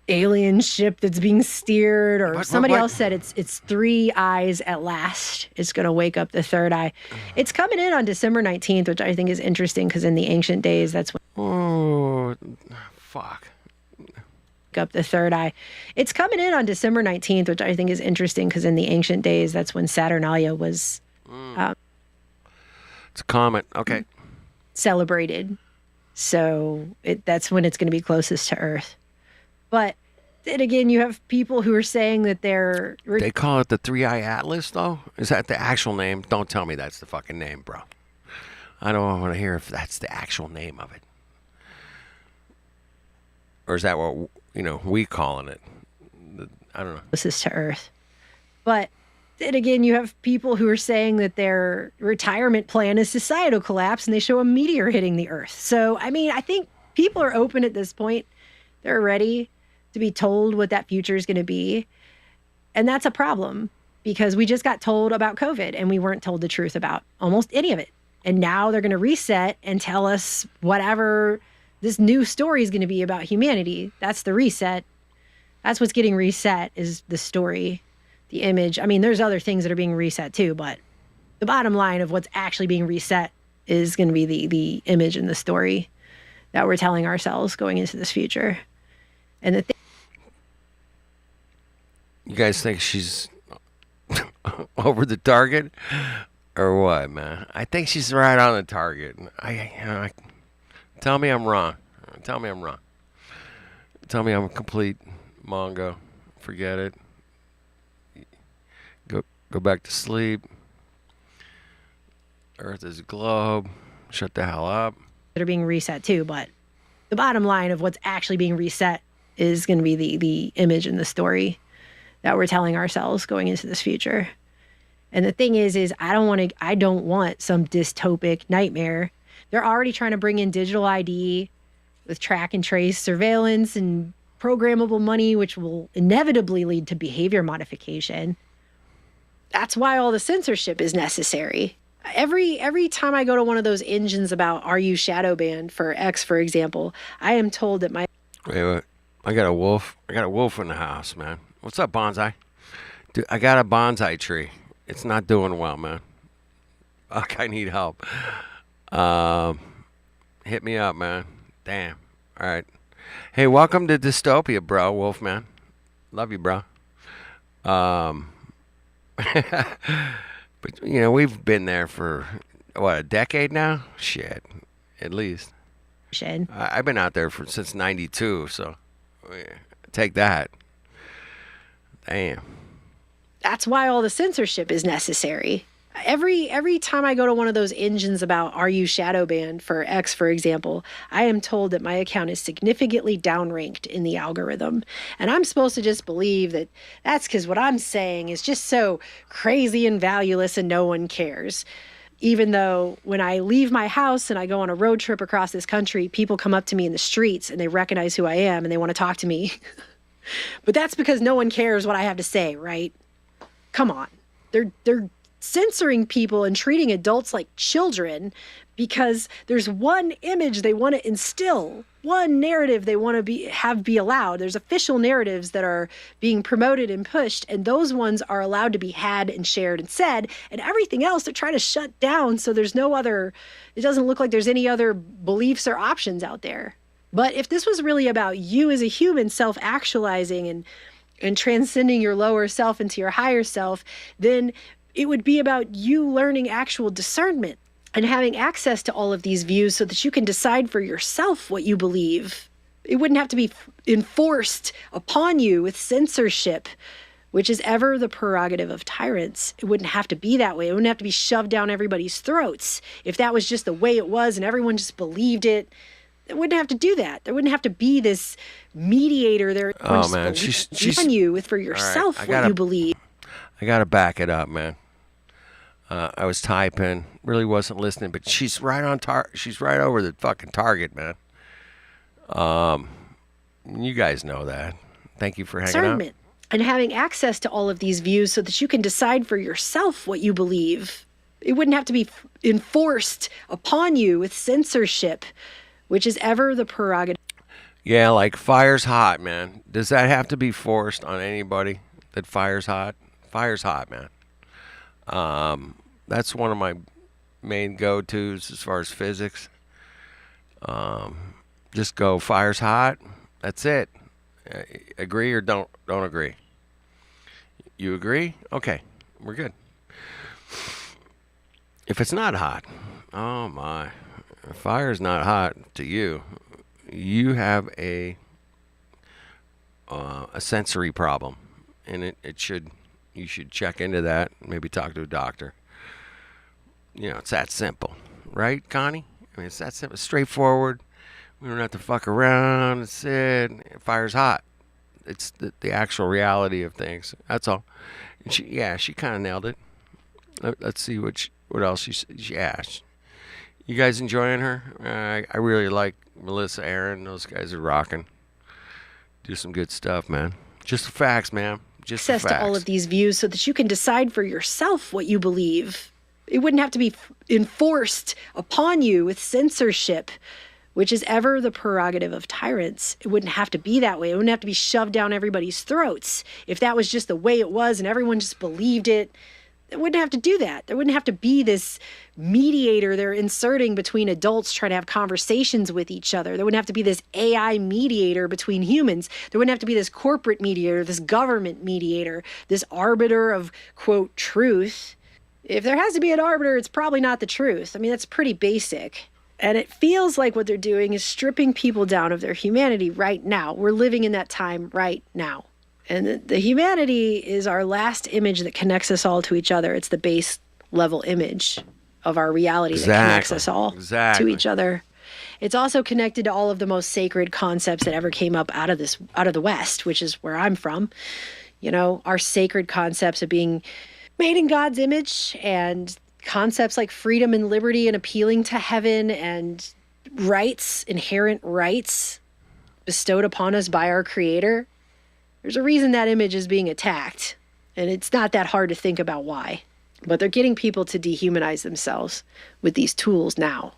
alien ship that's being steered, or somebody else said it's 3 eyes at last. It's going to wake up the third eye. It's coming in on December 19th, which I think is interesting because in the ancient days, that's when... Oh, fuck. Up the third eye. It's coming in on December 19th, which I think is interesting because in the ancient days, that's when Saturnalia was... it's a comet. Okay. Celebrated. So that's when it's going to be closest to Earth. But then again, you have people who are saying that they're... They call it the 3-eye atlas, though? Is that the actual name? Don't tell me that's the fucking name, bro. I don't want to hear if that's the actual name of it. Or is that what, we calling it? I don't know. Closest to Earth. But then again, you have people who are saying that their retirement plan is societal collapse, and they show a meteor hitting the Earth. So, I mean, I think people are open at this point. They're ready to be told what that future is going to be. And that's a problem because we just got told about COVID and we weren't told the truth about almost any of it. And now they're going to reset and tell us whatever this new story is going to be about humanity. That's the reset. That's what's getting reset, is the story, the image. I mean, there's other things that are being reset too, but the bottom line of what's actually being reset is going to be the image and the story that we're telling ourselves going into this future. And the you guys think she's over the target or what, man? I think she's right on the target. Tell me I'm wrong. Tell me I'm wrong. Tell me I'm a complete Mongo. Forget it. Go back to sleep. Earth is a globe. Shut the hell up. That are being reset too, but the bottom line of what's actually being reset is going to be the image and the story that we're telling ourselves going into this future. And the thing is I don't want some dystopic nightmare. They're already trying to bring in digital ID with track and trace surveillance and programmable money, which will inevitably lead to behavior modification. That's why all the censorship is necessary. Every time I go to one of those engines about, are you shadow banned for X, for example, I am told that my... Wait. I got a wolf in the house, man. What's up, bonsai? Dude, I got a bonsai tree. It's not doing well, man. Fuck, I need help. Hit me up, man. Damn. All right. Hey, welcome to Dystopia, bro, Wolfman. Love you, bro. But, we've been there for, a decade now? Shit. At least. I've been out there since 92, so take that. Damn. That's why all the censorship is necessary. Every time I go to one of those engines about are you shadow banned for X, for example, I am told that my account is significantly downranked in the algorithm. And I'm supposed to just believe that that's because what I'm saying is just so crazy and valueless and no one cares. Even though when I leave my house and I go on a road trip across this country, people come up to me in the streets and they recognize who I am and they want to talk to me. But that's because no one cares what I have to say, right? Come on. They're censoring people and treating adults like children because there's one image they want to instill, one narrative they want to have be allowed. There's official narratives that are being promoted and pushed, and those ones are allowed to be had and shared and said, and everything else they're trying to shut down so there's no other, it doesn't look like there's any other beliefs or options out there. But if this was really about you as a human self-actualizing and transcending your lower self into your higher self, then it would be about you learning actual discernment and having access to all of these views so that you can decide for yourself what you believe. It wouldn't have to be enforced upon you with censorship, which is ever the prerogative of tyrants. It wouldn't have to be that way. It wouldn't have to be shoved down everybody's throats. If that was just the way it was and everyone just believed it, it wouldn't have to do that. There wouldn't have to be this mediator there. Oh, man. She's on you with for yourself what you believe. I got to back it up, man. I was typing, really wasn't listening, but she's right on she's right over the fucking target, man. You guys know that. Thank you for hanging out. And having access to all of these views so that you can decide for yourself what you believe. It wouldn't have to be enforced upon you with censorship, which is ever the prerogative. Yeah, like fire's hot, man. Does that have to be forced on anybody that fire's hot? Fire's hot, man. That's one of my main go-tos as far as physics. Just go, fire's hot. That's it. Agree or don't agree. You agree? Okay, we're good. If it's not hot, oh my, if fire's not hot to you, you have a sensory problem, and you should check into that. Maybe talk to a doctor. You know, it's that simple, right, Connie? I mean, it's that simple, straightforward. We don't have to fuck around. It's it. Fire's hot. It's the actual reality of things. That's all. And she kind of nailed it. Let's see what else she asked. You guys enjoying her? I really like Melissa, Aaron. Those guys are rocking. Do some good stuff, man. Just the facts, man. Just the facts. Access to all of these views so that you can decide for yourself what you believe. It wouldn't have to be enforced upon you with censorship, which is ever the prerogative of tyrants. It wouldn't have to be that way. It wouldn't have to be shoved down everybody's throats. If that was just the way it was and everyone just believed it, it wouldn't have to do that. There wouldn't have to be this mediator they're inserting between adults trying to have conversations with each other. There wouldn't have to be this AI mediator between humans. There wouldn't have to be this corporate mediator, this government mediator, this arbiter of, quote, truth. If there has to be an arbiter, it's probably not the truth. I mean, that's pretty basic. And it feels like what they're doing is stripping people down of their humanity right now. We're living in that time right now. And the humanity is our last image that connects us all to each other. It's the base level image of our reality that connects us all to each other. It's also connected to all of the most sacred concepts that ever came up out of the West, which is where I'm from. You know, our sacred concepts of being made in God's image, and concepts like freedom and liberty and appealing to heaven and rights, inherent rights bestowed upon us by our Creator. There's a reason that image is being attacked, and it's not that hard to think about why. But they're getting people to dehumanize themselves with these tools now.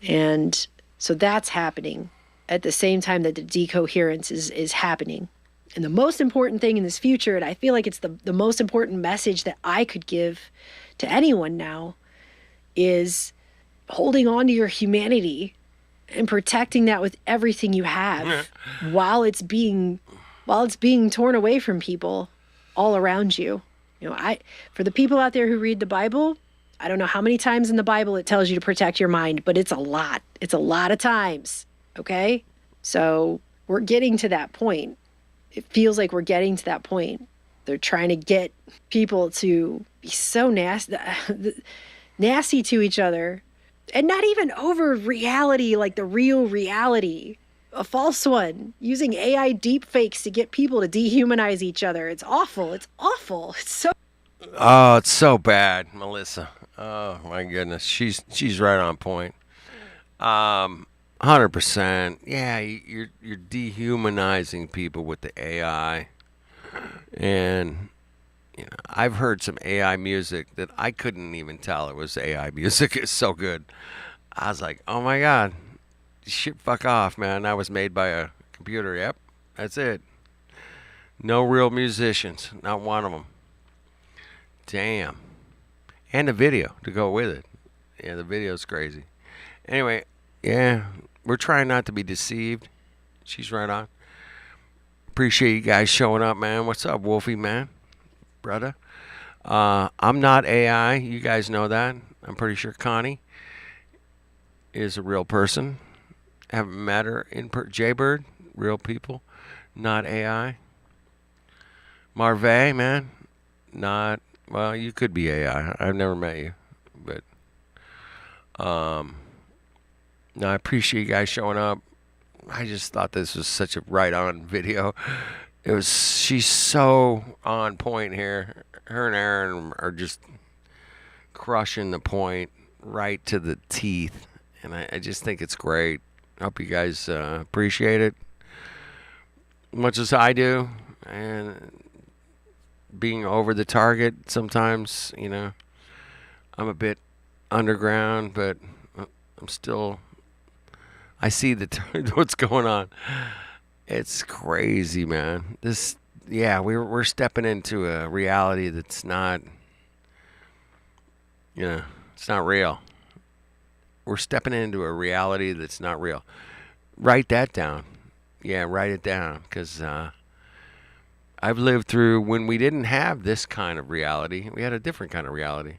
And so that's happening at the same time that the decoherence is happening. And the most important thing in this future, and I feel like it's the most important message that I could give to anyone now, is holding on to your humanity and protecting that with everything you have while it's being torn away from people all around you. You know, for the people out there who read the Bible, I don't know how many times in the Bible it tells you to protect your mind, but it's a lot. It's a lot of times, okay? So we're getting to that point. It feels like we're getting to that point. They're trying to get people to be so nasty to each other, and not even over reality, like the real reality, a false one, using AI deepfakes to get people to dehumanize each other. It's awful. It's awful. It's so. Oh, it's so bad, Melissa. Oh my goodness, she's right on point. 100%. Yeah, you're dehumanizing people with the AI, and I've heard some AI music that I couldn't even tell it was AI music. It's so good. I was like, oh my god, shit, fuck off, man. That was made by a computer. Yep, that's it. No real musicians, not one of them. Damn. And the video to go with it. Yeah, the video's crazy. Anyway, yeah, we're trying not to be deceived. She's right on. Appreciate you guys showing up, man. What's up, Wolfie, man? Brother. I'm not AI. You guys know that. I'm pretty sure Connie is a real person. Haven't met her in Jaybird. Real people. Not AI. Marve, man. Not. Well, you could be AI. I've never met you, but no, I appreciate you guys showing up. I just thought this was such a right-on video. She's so on point here. Her and Aaron are just crushing the point right to the teeth, and I just think it's great. I hope you guys appreciate it as much as I do, and being over the target sometimes, I'm a bit underground, but I'm still, I see what's going on. It's crazy, man. We're stepping into a reality that's not, it's not real. We're stepping into a reality that's not real. Write that down. Yeah, write it down, because I've lived through when we didn't have this kind of reality. We had a different kind of reality,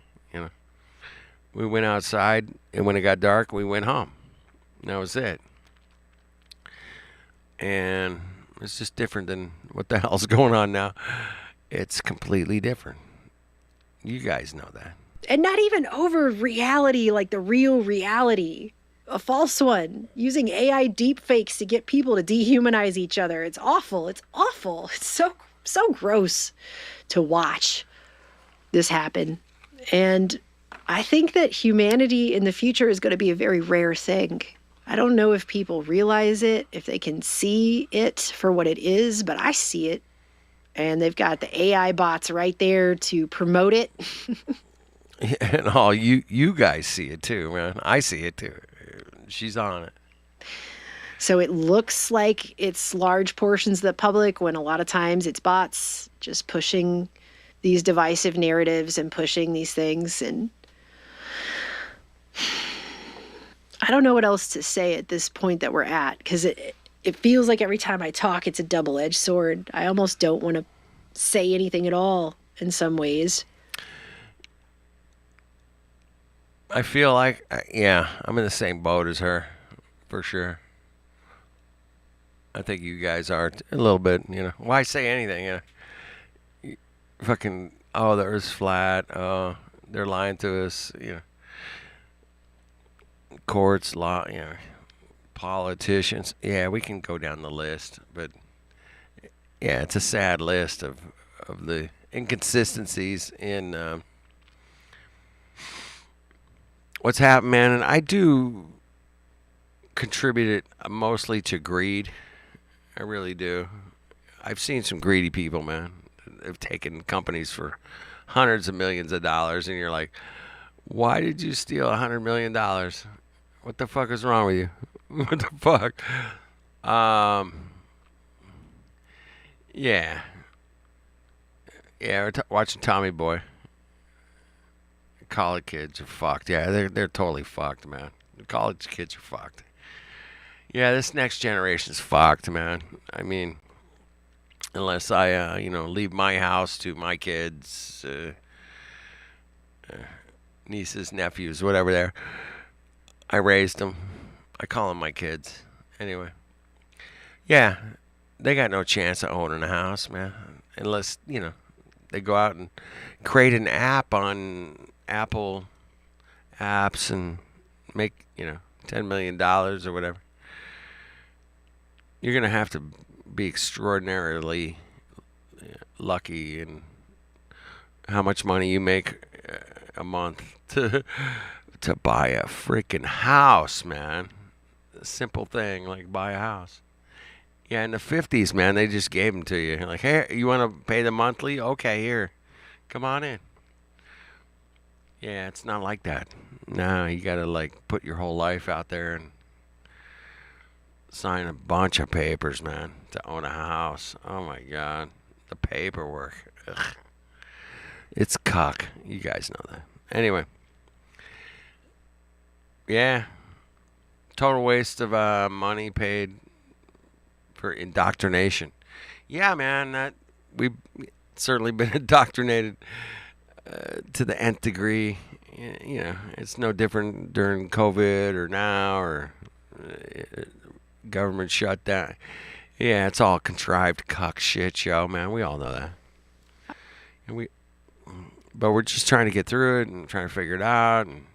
We went outside, and when it got dark, we went home. And that was it. And it's just different than what the hell's going on now. It's completely different. You guys know that. And not even over reality, like the real reality. A false one, using AI deepfakes to get people to dehumanize each other. It's awful. It's awful. It's so gross to watch this happen. And I think that humanity in the future is going to be a very rare thing. I don't know if people realize it, if they can see it for what it is, but I see it. And they've got the AI bots right there to promote it. And all you guys see it too, man. I see it too. She's on it. So it looks like it's large portions of the public, when a lot of times it's bots just pushing these divisive narratives and pushing these things. And I don't know what else to say at this point that we're at, because it feels like every time I talk, it's a double-edged sword. I almost don't want to say anything at all in some ways. I feel like, I'm in the same boat as her, for sure. I think you guys are a little bit, Why say anything, Fucking, the Earth's flat. They're lying to us, Courts, law, politicians. Yeah, we can go down the list, but yeah, it's a sad list of the inconsistencies in what's happened, man. And I do contribute it mostly to greed. I really do. I've seen some greedy people, man. They've taken companies for hundreds of millions of dollars, and you're like, why did you steal $100 million? What the fuck is wrong with you? What the fuck? Yeah. Yeah, we're watching Tommy Boy. College kids are fucked. Yeah, they're totally fucked, man. The college kids are fucked. Yeah, this next generation's fucked, man. I mean, unless I, leave my house to my kids, nieces, nephews, whatever they're. I raised them. I call them my kids. Anyway. Yeah, they got no chance of owning a house, man. Unless, They go out and create an app on Apple apps and make, $10 million or whatever. You're going to have to be extraordinarily lucky in how much money you make a month to buy a freaking house, man. A simple thing like buy a house. Yeah, in the 50s, man, they just gave them to you. Like, hey, you want to pay the monthly? Okay, here. Come on in. Yeah, it's not like that. No, you got to, like, put your whole life out there and sign a bunch of papers, man, to own a house. Oh, my God. The paperwork. Ugh. It's cuck. You guys know that. Anyway. Yeah. Total waste of money paid for indoctrination. Yeah, man, we've certainly been indoctrinated to the nth degree. It's no different during COVID or now or government shutdown. Yeah, it's all contrived cuck shit show, man. We all know that. But we're just trying to get through it and trying to figure it out. And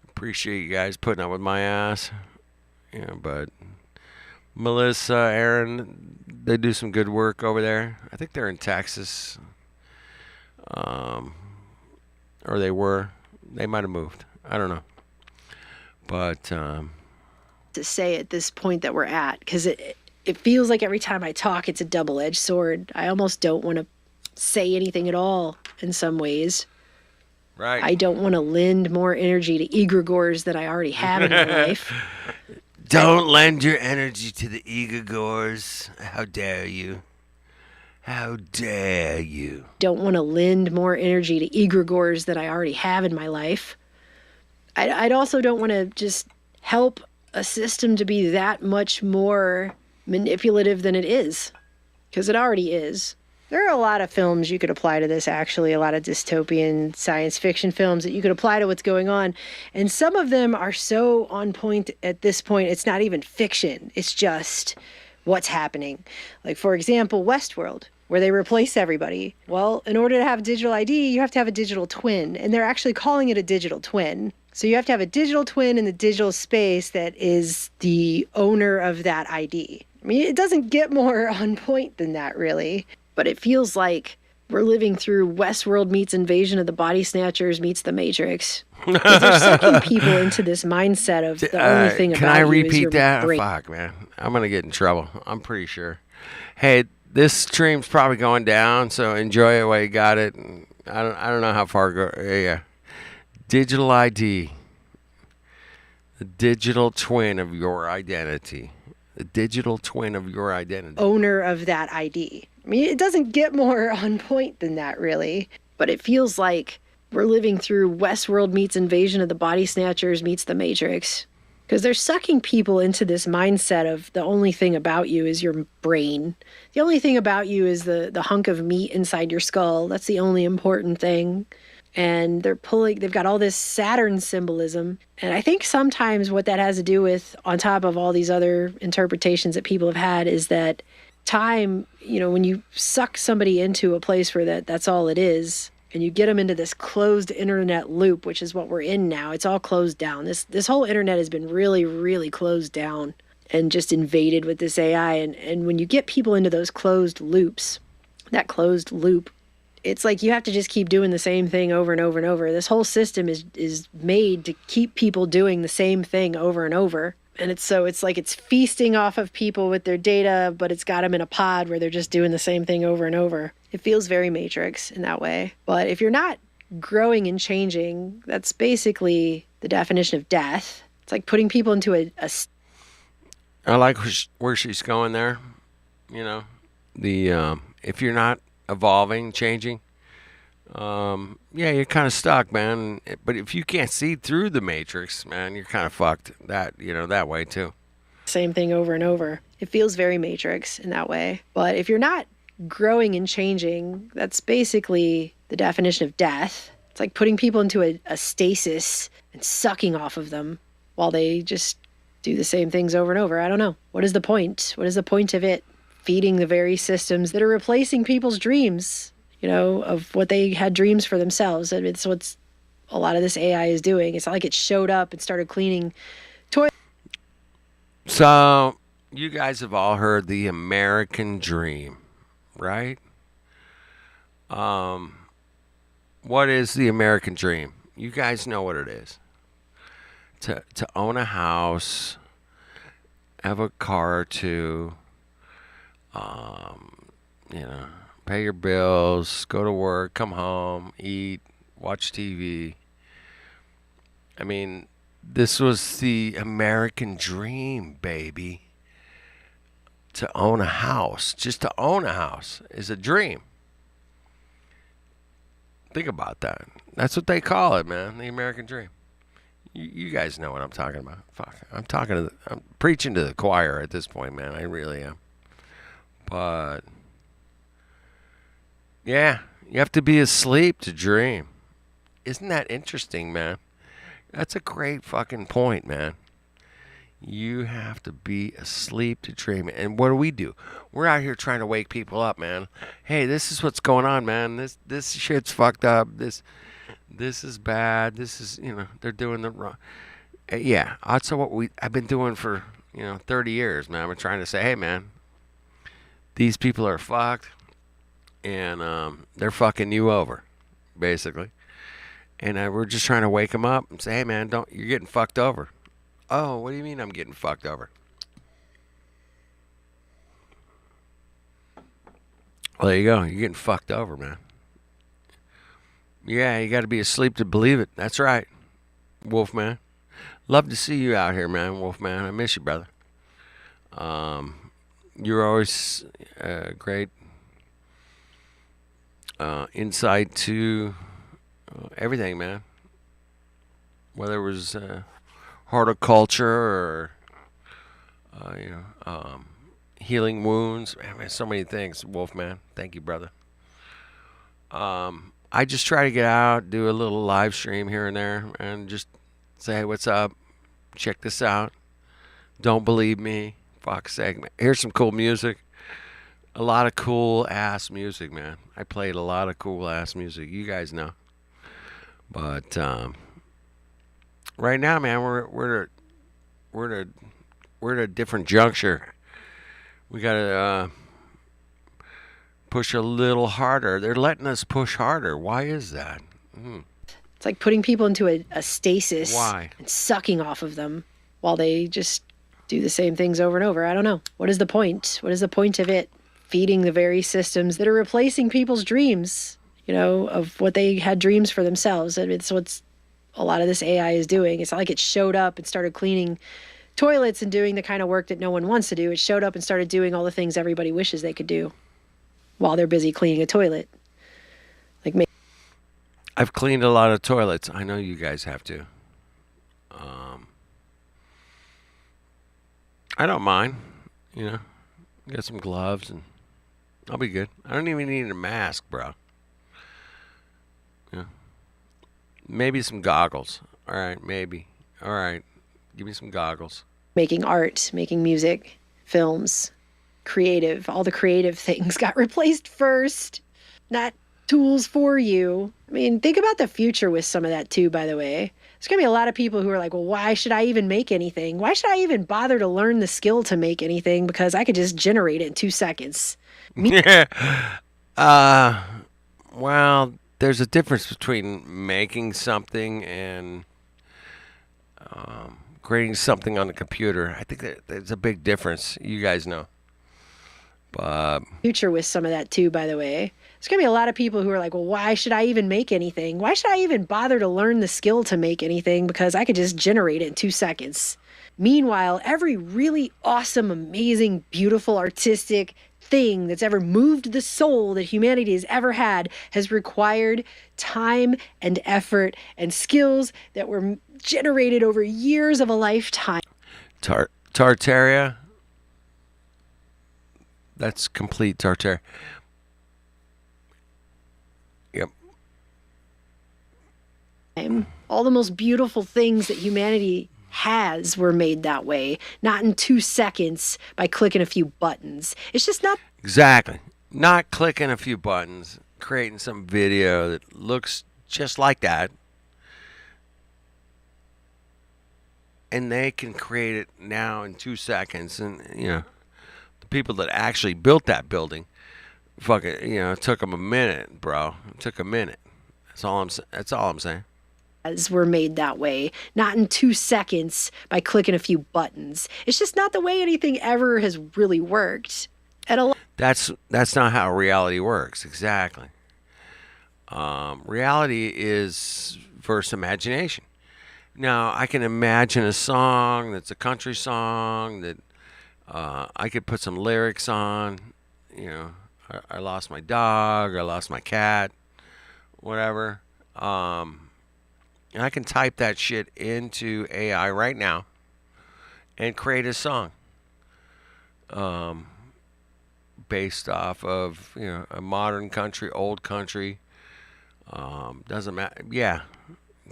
appreciate you guys putting up with my ass. But Melissa, Aaron, they do some good work over there. I think they're in Texas. Or they were. They might have moved. I don't know. But to say at this point that we're at, because it feels like every time I talk, it's a double-edged sword. I almost don't want to say anything at all in some ways. Right. I don't want to lend more energy to egregores that I already have in my life. Don't lend your energy to the egregores. How dare you? How dare you? Don't want to lend more energy to egregores that I already have in my life. I'd also don't want to just help a system to be that much more manipulative than it is, because it already is. There are a lot of films you could apply to this, actually, a lot of dystopian science fiction films that you could apply to what's going on. And some of them are so on point at this point, it's not even fiction. It's just what's happening. Like, for example, Westworld, where they replace everybody. Well, in order to have digital ID, you have to have a digital twin. And they're actually calling it a digital twin. So you have to have a digital twin in the digital space that is the owner of that ID. I mean, it doesn't get more on point than that, really. But it feels like we're living through Westworld meets Invasion of the Body Snatchers meets The Matrix. They're sucking people into this mindset of the only thing about you is your brain. Can I repeat that? Fuck, man. I'm going to get in trouble. I'm pretty sure. Hey, this stream's probably going down, so enjoy it while you got it. I don't know how far go. Yeah. Digital ID. The digital twin of your identity. The digital twin of your identity. Owner of that ID. I mean, it doesn't get more on point than that, really. But it feels like we're living through Westworld meets Invasion of the Body Snatchers meets The Matrix. Because they're sucking people into this mindset of the only thing about you is your brain. The only thing about you is the hunk of meat inside your skull. That's the only important thing. And they've got all this Saturn symbolism. And I think sometimes what that has to do with, on top of all these other interpretations that people have had, is that time, when you suck somebody into a place where that's all it is, and you get them into this closed internet loop, which is what we're in now. It's all closed down. This whole internet has been really, really closed down and just invaded with this AI. And when you get people into those closed loops, that closed loop, it's like you have to just keep doing the same thing over and over and over. This whole system is made to keep people doing the same thing over and over. And it's like it's feasting off of people with their data, but it's got them in a pod where they're just doing the same thing over and over. It feels very Matrix in that way. But if you're not growing and changing, that's basically the definition of death. It's like putting people into a I like where she's going there. If you're not evolving, changing, you're kind of stuck, man. But if you can't see through the Matrix, man, you're kind of fucked that way too. Same thing over and over. It feels very Matrix in that way. But if you're not growing and changing, that's basically the definition of death. It's like putting people into a stasis and sucking off of them while they just do the same things over and over. I don't know. What is the point? What is the point of it feeding the very systems that are replacing people's dreams, of what they had dreams for themselves. And it's what's a lot of this AI is doing. It's not like it showed up and started cleaning toilets. So, you guys have all heard the American dream, right? What is the American dream? You guys know what it is. To own a house, have a car or two, pay your bills, go to work, come home, eat, watch TV. I mean, this was the American dream, baby. To own a house, just to own a house is a dream. Think about that. That's what they call it, man, the American dream. You guys know what I'm talking about. Fuck, I'm preaching to the choir at this point, man. I really am. But yeah, you have to be asleep to dream. Isn't that interesting, man? That's a great fucking point, man. You have to be asleep to dream. And what do? We're out here trying to wake people up, man. Hey, this is what's going on, man. This shit's fucked up. This is bad. This is, they're doing the wrong. Yeah, that's what I've been doing for, 30 years, man. I've been trying to say, hey, man, these people are fucked, and they're fucking you over, basically. And we're just trying to wake them up and say, hey, man, you're getting fucked over. Oh, what do you mean I'm getting fucked over? Well, there you go. You're getting fucked over, man. Yeah, you got to be asleep to believe it. That's right, Wolfman. Love to see you out here, man, Wolfman. I miss you, brother. You're always great insight to everything, man. Whether it was horticulture or healing wounds. Man, so many things, Wolfman. Thank you, brother. I just try to get out, do a little live stream here and there, and just say, hey, what's up? Check this out. Don't believe me. Fuck's sake, man. Here's some cool music. A lot of cool ass music, man. I played a lot of cool ass music. You guys know. But right now, man, we're at a different juncture. We gotta push a little harder. They're letting us push harder. Why is that? It's like putting people into a stasis. Why? And sucking off of them while they just do the same things over and over. I don't know. What is the point? What is the point of it? Feeding the very systems that are replacing people's dreams, of what they had dreams for themselves. And it's what's a lot of this AI is doing. It's not like it showed up and started cleaning toilets and doing the kind of work that no one wants to do. It showed up and started doing all the things everybody wishes they could do while they're busy cleaning a toilet. I've cleaned a lot of toilets. I know you guys have to. I don't mind. Get some gloves and I'll be good. I don't even need a mask, bro. Maybe some goggles. All right, maybe. All right, give me some goggles. Making art, making music, films, creative, all the creative things got replaced first. Not tools for you. I mean, think about the future with some of that too, by the way. There's going to be a lot of people who are like, well, why should I even make anything? Why should I even bother to learn the skill to make anything? Because I could just generate it in 2 seconds. Yeah. Well, there's a difference between making something and creating something on the computer. I think there's a big difference. You guys know. But future with some of that too, by the way. There's going to be a lot of people who are like, well, why should I even make anything? Why should I even bother to learn the skill to make anything? Because I could just generate it in 2 seconds. Meanwhile, every really awesome, amazing, beautiful, artistic thing that's ever moved the soul that humanity has ever had has required time and effort and skills that were generated over years of a lifetime. Tartaria? That's complete Tartaria. All the most beautiful things that humanity were made that way, not in 2 seconds by clicking a few buttons. It's just not. Exactly. Not clicking a few buttons, creating some video that looks just like that. And they can create it now in 2 seconds. And, the people that actually built that building, fucking, it took them a minute, bro. It took a minute. That's all I'm saying. Were made that way, not in 2 seconds by clicking a few buttons. It's just not the way anything ever has really worked. That's not how reality works. Exactly. Reality is versus imagination. Now, I can imagine a song that's a country song that I could put some lyrics on. I lost my dog, I lost my cat, whatever. And I can type that shit into AI right now and create a song based off of, a modern country, old country. Doesn't matter. Yeah.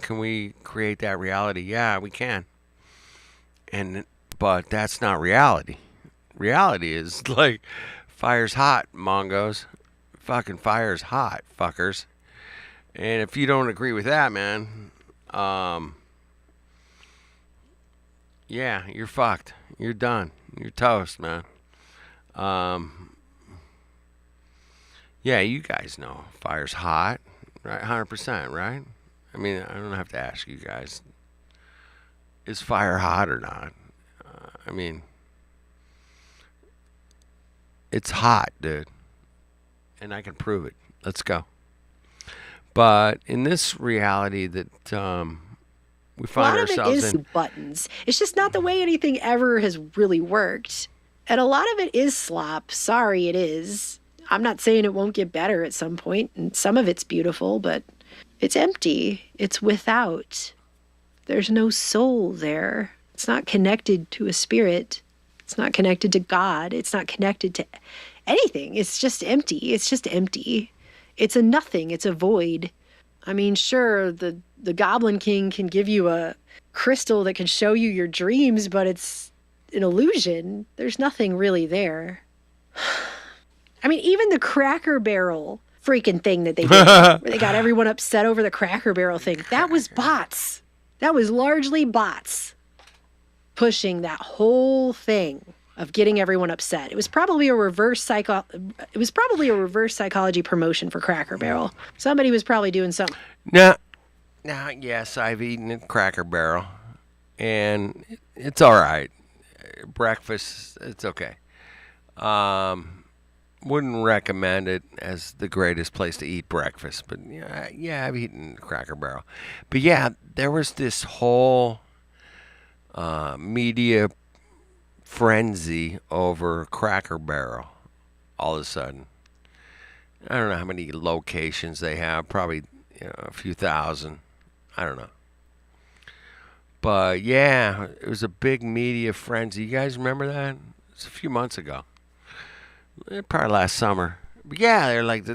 Can we create that reality? Yeah, we can. But that's not reality. Reality is like, fire's hot, Mongos. Fucking fire's hot, fuckers. And if you don't agree with that, man, yeah, you're fucked. You're done. You're toast, man. Yeah, you guys know fire's hot, right? 100%, right? I mean, I don't have to ask you guys. Is fire hot or not? I mean, it's hot, dude. And I can prove it. Let's go. But in this reality that we find ourselves in. A lot of it is buttons. It's just not the way anything ever has really worked. And a lot of it is slop. Sorry, it is. I'm not saying it won't get better at some point, and some of it's beautiful, but it's empty. It's without. There's no soul there. It's not connected to a spirit. It's not connected to God. It's not connected to anything. It's just empty. It's just empty. It's a nothing. It's a void. I mean, sure, the Goblin King can give you a crystal that can show you your dreams, but it's an illusion. There's nothing really there. I mean, even the Cracker Barrel freaking thing that they did, where they got everyone upset over the Cracker Barrel thing, that was bots. That was largely bots pushing that whole thing of getting everyone upset. It was probably a reverse psychology promotion for Cracker Barrel. Somebody was probably doing something. Now, yes, I've eaten at Cracker Barrel, and it's all right. Breakfast, it's okay. Wouldn't recommend it as the greatest place to eat breakfast, but yeah, I've eaten Cracker Barrel. But yeah, there was this whole media frenzy over Cracker Barrel all of a sudden. I don't know how many locations they have, probably a few thousand. I don't know. But yeah, it was a big media frenzy. You guys remember that? It was a few months ago. Probably last summer. But yeah, they're like,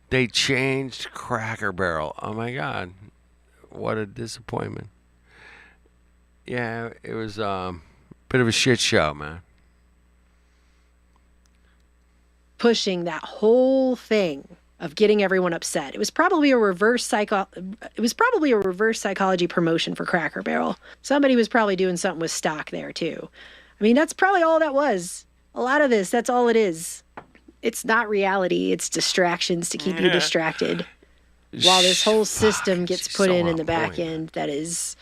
they changed Cracker Barrel. Oh my God. What a disappointment. Yeah, it was a bit of a shit show, man. Pushing that whole thing of getting everyone upset. It was probably a reverse psychology promotion for Cracker Barrel. Somebody was probably doing something with stock there too. I mean, that's probably all that was. A lot of this, that's all it is. It's not reality. It's distractions to keep you distracted. While this whole system gets put in the back end that is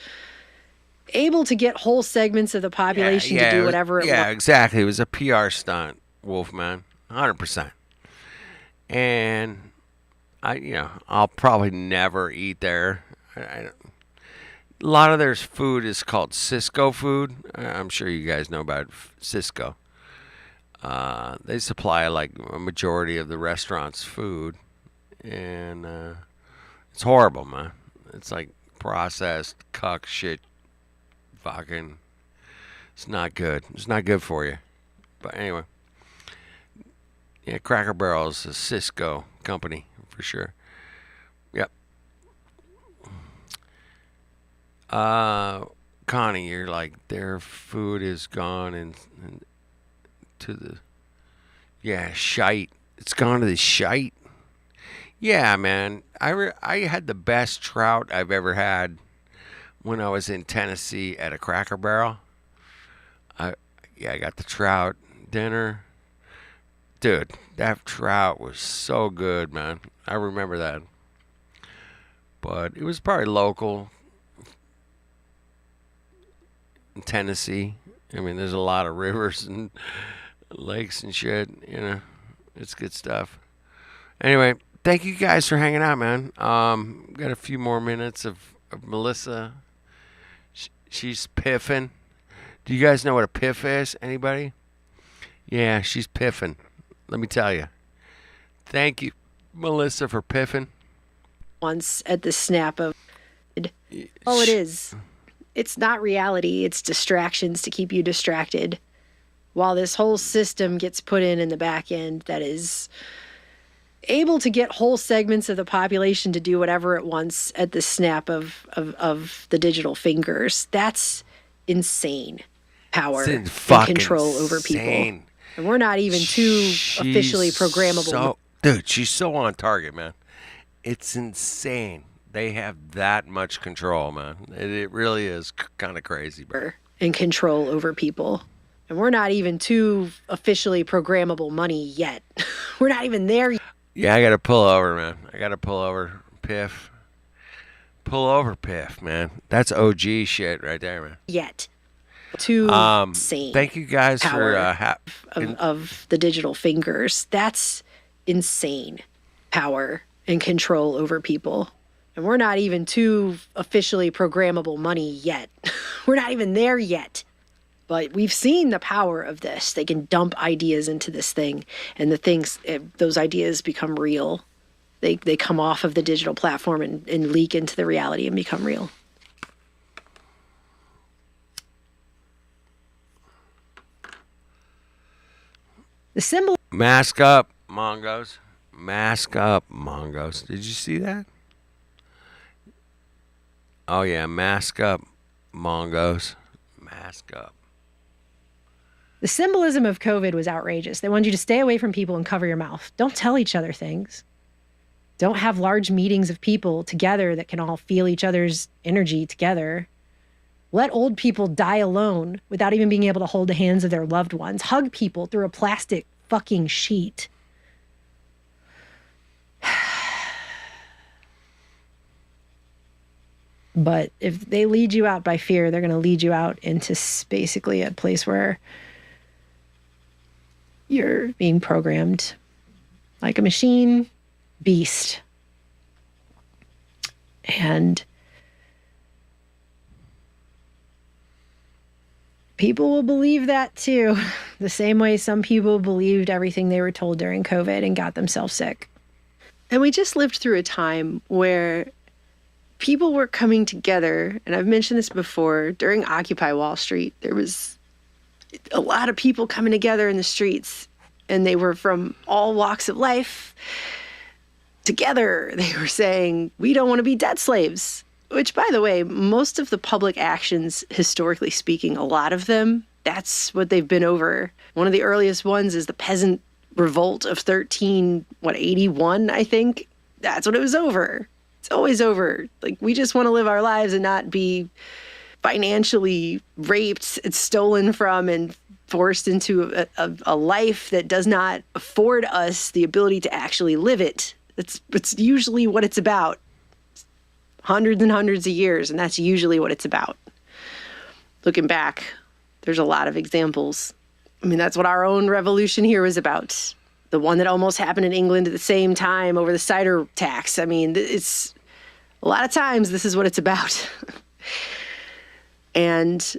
able to get whole segments of the population to do whatever it wants. Yeah, exactly. It was a PR stunt, Wolfman. 100%. And I'll probably never eat there. A lot of their food is called Cisco food. I'm sure you guys know about Cisco. They supply like a majority of the restaurant's food, and it's horrible, man. It's like processed cuck shit. Fucking, it's not good. It's not good for you. But anyway, yeah, Cracker Barrel is a Cisco company for sure. Yep. Connie, you're like, their food is gone and to the, shite. It's gone to the shite. Yeah, man. I had the best trout I've ever had when I was in Tennessee at a Cracker Barrel. I got the trout dinner. Dude, that trout was so good, man. I remember that. But it was probably local in Tennessee. I mean, there's a lot of rivers and lakes and shit, you know. It's good stuff. Anyway, thank you guys for hanging out, man. Got a few more minutes of Melissa. She's piffing. Do you guys know what a piff is? Anybody? Yeah, she's piffing. Let me tell you. Thank you, Melissa, for piffing. Once at the snap of all it is. It's not reality. It's distractions to keep you distracted. While this whole system gets put in the back end that is able to get whole segments of the population to do whatever it wants at the snap of the digital fingers. That's insane power and control over people. And we're not even officially programmable. Dude, she's so on target, man. It's insane. They have that much control, man. It really is kind of crazy, bro. And control over people. And we're not even officially programmable money yet. We're not even there yet. Yeah, I got to pull over, man. I got to pull over, Piff. Pull over, Piff, man. That's OG shit right there, man. Yet. Insane. Thank you guys for of the digital fingers. That's insane power and control over people. And we're not even officially programmable money yet. We're not even there yet. But we've seen the power of this. They can dump ideas into this thing, and those ideas become real. They come off of the digital platform and leak into the reality and become real. The symbol. Mask up, Mongos. Mask up, Mongos. Did you see that? Oh, yeah. Mask up, Mongos. Mask up. The symbolism of COVID was outrageous. They wanted you to stay away from people and cover your mouth. Don't tell each other things. Don't have large meetings of people together that can all feel each other's energy together. Let old people die alone without even being able to hold the hands of their loved ones. Hug people through a plastic fucking sheet. But if they lead you out by fear, they're going to lead you out into basically a place where you're being programmed like a machine beast. And people will believe that too. The same way some people believed everything they were told during COVID and got themselves sick. And we just lived through a time where people were coming together, and I've mentioned this before, during Occupy Wall Street, there was a lot of people coming together in the streets, and they were from all walks of life. Together, they were saying, we don't want to be debt slaves. Which, by the way, most of the public actions, historically speaking, a lot of them, that's what they've been over. One of the earliest ones is the peasant revolt of 81, I think. That's what it was over. It's always over. Like, we just want to live our lives and not be financially raped and stolen from and forced into a life that does not afford us the ability to actually live it. It's usually what it's about. Hundreds and hundreds of years, and that's usually what it's about. Looking back, there's a lot of examples. I mean, that's what our own revolution here was about. The one that almost happened in England at the same time over the cider tax. I mean, it's a lot of times this is what it's about. And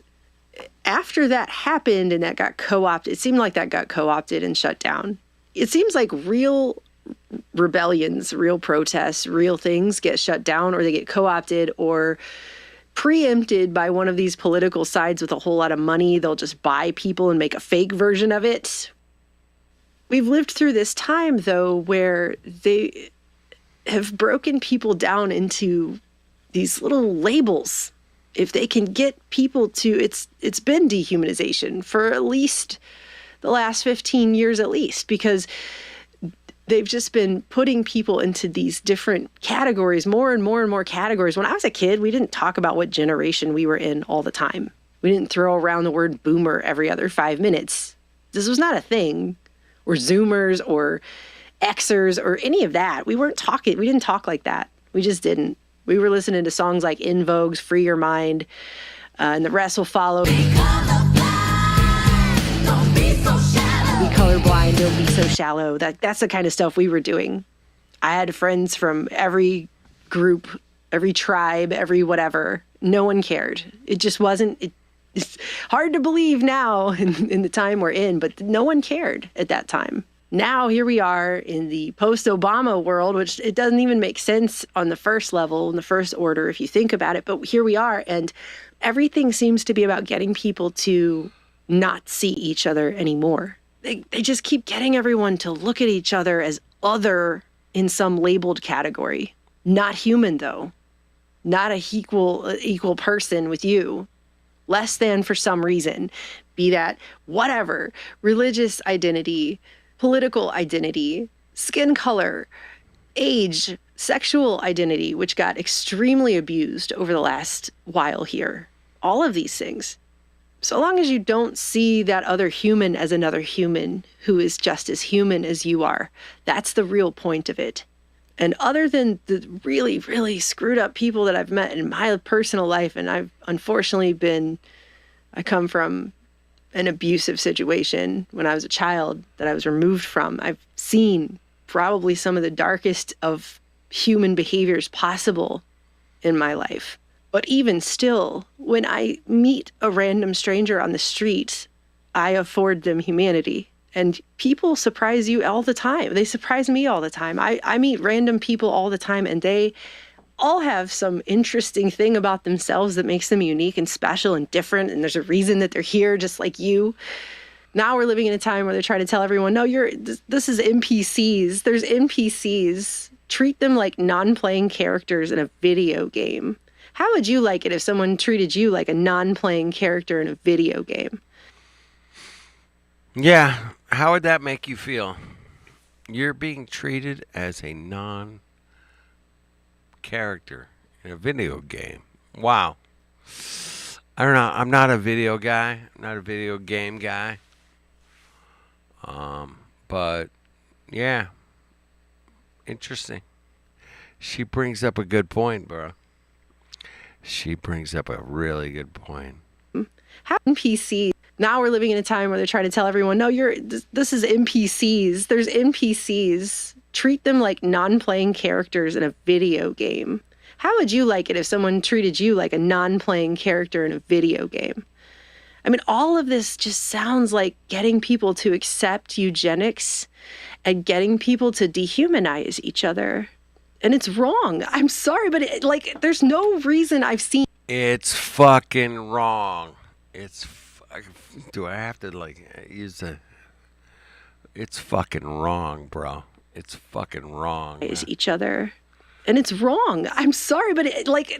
after that happened and that got co-opted, it seemed like that got co-opted and shut down. It seems like real rebellions, real protests, real things get shut down, or they get co-opted or preempted by one of these political sides with a whole lot of money. They'll just buy people and make a fake version of it. We've lived through this time, though, where they have broken people down into these little labels if they can get people to, it's been dehumanization for at least the last 15 years at least, because they've just been putting people into these different categories, more and more and more categories. When I was a kid, we didn't talk about what generation we were in all the time. We didn't throw around the word boomer every other 5 minutes. This was not a thing. Or Zoomers or Xers or any of that. We didn't talk like that. We just didn't. We were listening to songs like In Vogue's Free Your Mind, and the rest will follow. Be colorblind, don't be so shallow. That's the kind of stuff we were doing. I had friends from every group, every tribe, every whatever. No one cared. It just wasn't. It's hard to believe now in the time we're in, but no one cared at that time. Now here we are in the post-Obama world, which it doesn't even make sense on the first level, in the first order, if you think about it. But here we are, and everything seems to be about getting people to not see each other anymore. They just keep getting everyone to look at each other as other in some labeled category. Not human, though. Not a equal person with you. Less than for some reason. Be that whatever. Religious identity, political identity, skin color, age, sexual identity, which got extremely abused over the last while here. All of these things. So long as you don't see that other human as another human who is just as human as you are, that's the real point of it. And other than the really, really screwed up people that I've met in my personal life, and I've unfortunately I come from an abusive situation when I was a child that I was removed from. I've seen probably some of the darkest of human behaviors possible in my life. But even still, when I meet a random stranger on the street, I afford them humanity. And people surprise you all the time. They surprise me all the time. I meet random people all the time, and they all have some interesting thing about themselves that makes them unique and special and different. And there's a reason that they're here, just like you. Now we're living in a time where they're trying to tell everyone, no, this is NPCs. There's NPCs. Treat them like non-playing characters in a video game. How would you like it if someone treated you like a non-playing character in a video game? Yeah, how would that make you feel? You're being treated as a non-character in a video game. Wow. I don't know. I'm not a video guy. I'm not a video game guy. But, yeah. Interesting. She brings up a good point, bro. She brings up a really good point. How NPCs. Now we're living in a time where they're trying to tell everyone, no, this is NPCs. There's NPCs. Treat them like non-playing characters in a video game. How would you like it if someone treated you like a non-playing character in a video game? I mean, all of this just sounds like getting people to accept eugenics and getting people to dehumanize each other. And it's wrong. I'm sorry, but there's no reason I've seen. It's fucking wrong. Do I have to use the? It's fucking wrong, bro. It's fucking wrong. Each other, and it's wrong. I'm sorry, but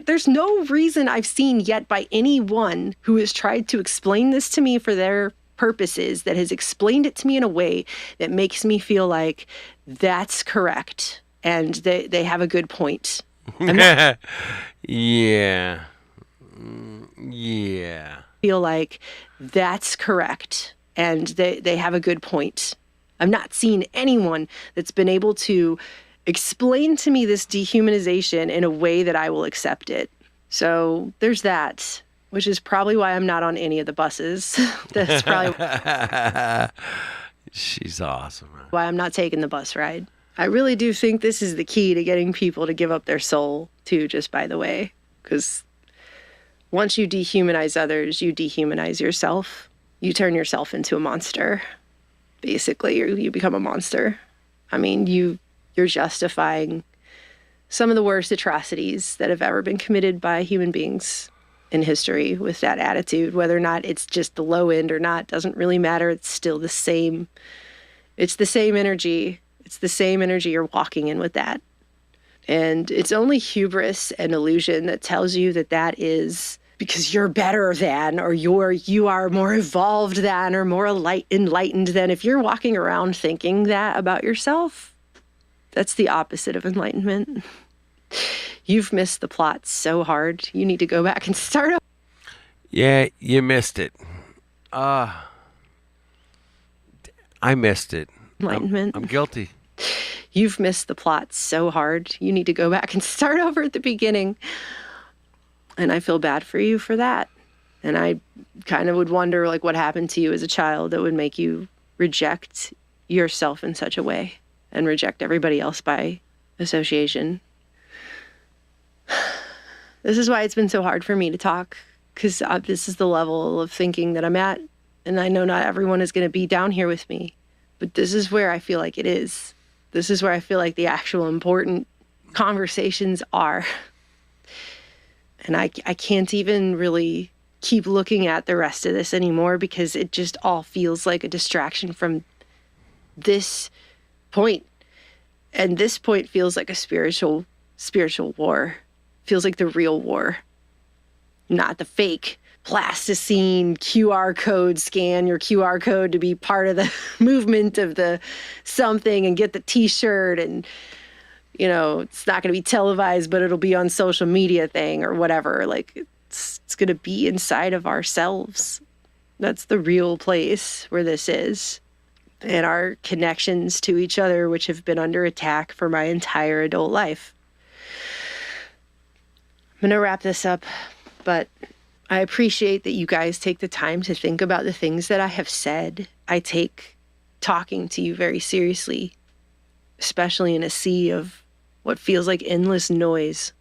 there's no reason I've seen yet by anyone who has tried to explain this to me for their purposes that has explained it to me in a way that makes me feel like that's correct and they have a good point. Yeah. Feel like that's correct and they have a good point. I've not seen anyone that's been able to explain to me this dehumanization in a way that I will accept it. So there's that, which is probably why I'm not on any of the buses. That's probably She's awesome. Why I'm not taking the bus ride. I really do think this is the key to getting people to give up their soul too, just by the way, because once you dehumanize others, you dehumanize yourself. You turn yourself into a monster. Basically, you become a monster. I mean, you're justifying some of the worst atrocities that have ever been committed by human beings in history with that attitude. Whether or not it's just the low end or not doesn't really matter. It's still the same. It's the same energy. It's the same energy you're walking in with that. And it's only hubris and illusion that tells you that that is because you're better than, or you are more evolved than, or more enlightened than. If you're walking around thinking that about yourself, that's the opposite of enlightenment. You've missed the plot so hard. You need to go back and start over. Yeah, you missed it. I missed it. Enlightenment. I'm guilty. You've missed the plot so hard. You need to go back and start over at the beginning. And I feel bad for you for that. And I kind of would wonder, like, what happened to you as a child that would make you reject yourself in such a way and reject everybody else by association. This is why it's been so hard for me to talk, because this is the level of thinking that I'm at. And I know not everyone is going to be down here with me, but this is where I feel like it is. This is where I feel like the actual important conversations are. And I can't even really keep looking at the rest of this anymore, because it just all feels like a distraction from this point. And this point feels like a spiritual war. Feels like the real war, not the fake plasticine QR code. Scan your QR code to be part of the movement of the something and get the t-shirt, and it's not going to be televised, but it'll be on social media thing or whatever. Like, it's going to be inside of ourselves. That's the real place where this is. And our connections to each other, which have been under attack for my entire adult life. I'm going to wrap this up, but I appreciate that you guys take the time to think about the things that I have said. I take talking to you very seriously, especially in a sea of what feels like endless noise.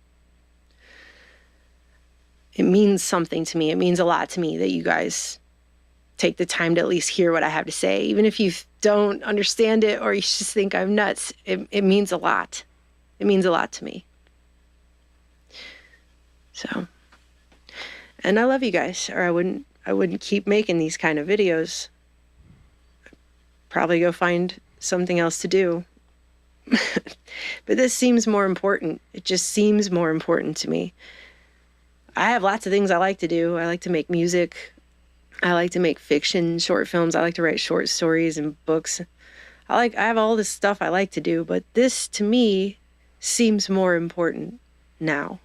It means something to me. It means a lot to me that you guys take the time to at least hear what I have to say. Even if you don't understand it or you just think I'm nuts, it means a lot. It means a lot to me. So, and I love you guys, or I wouldn't keep making these kind of videos. Probably go find something else to do. But this seems more important. It just seems more important to me. I have lots of things I like to do. I like to make music. I like to make fiction, short films. I like to write short stories and books. I have all this stuff I like to do, but this to me seems more important now.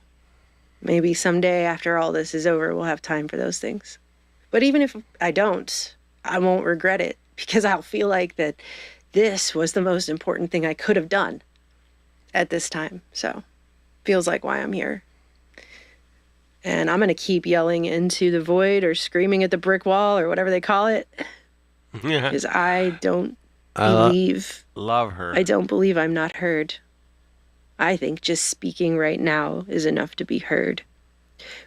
Maybe someday after all this is over, we'll have time for those things. But even if I don't, I won't regret it, because I'll feel like that this was the most important thing I could have done at this time. So, feels like why I'm here. And I'm going to keep yelling into the void or screaming at the brick wall or whatever they call it. Because I don't believe. Love her. I don't believe I'm not heard. I think just speaking right now is enough to be heard.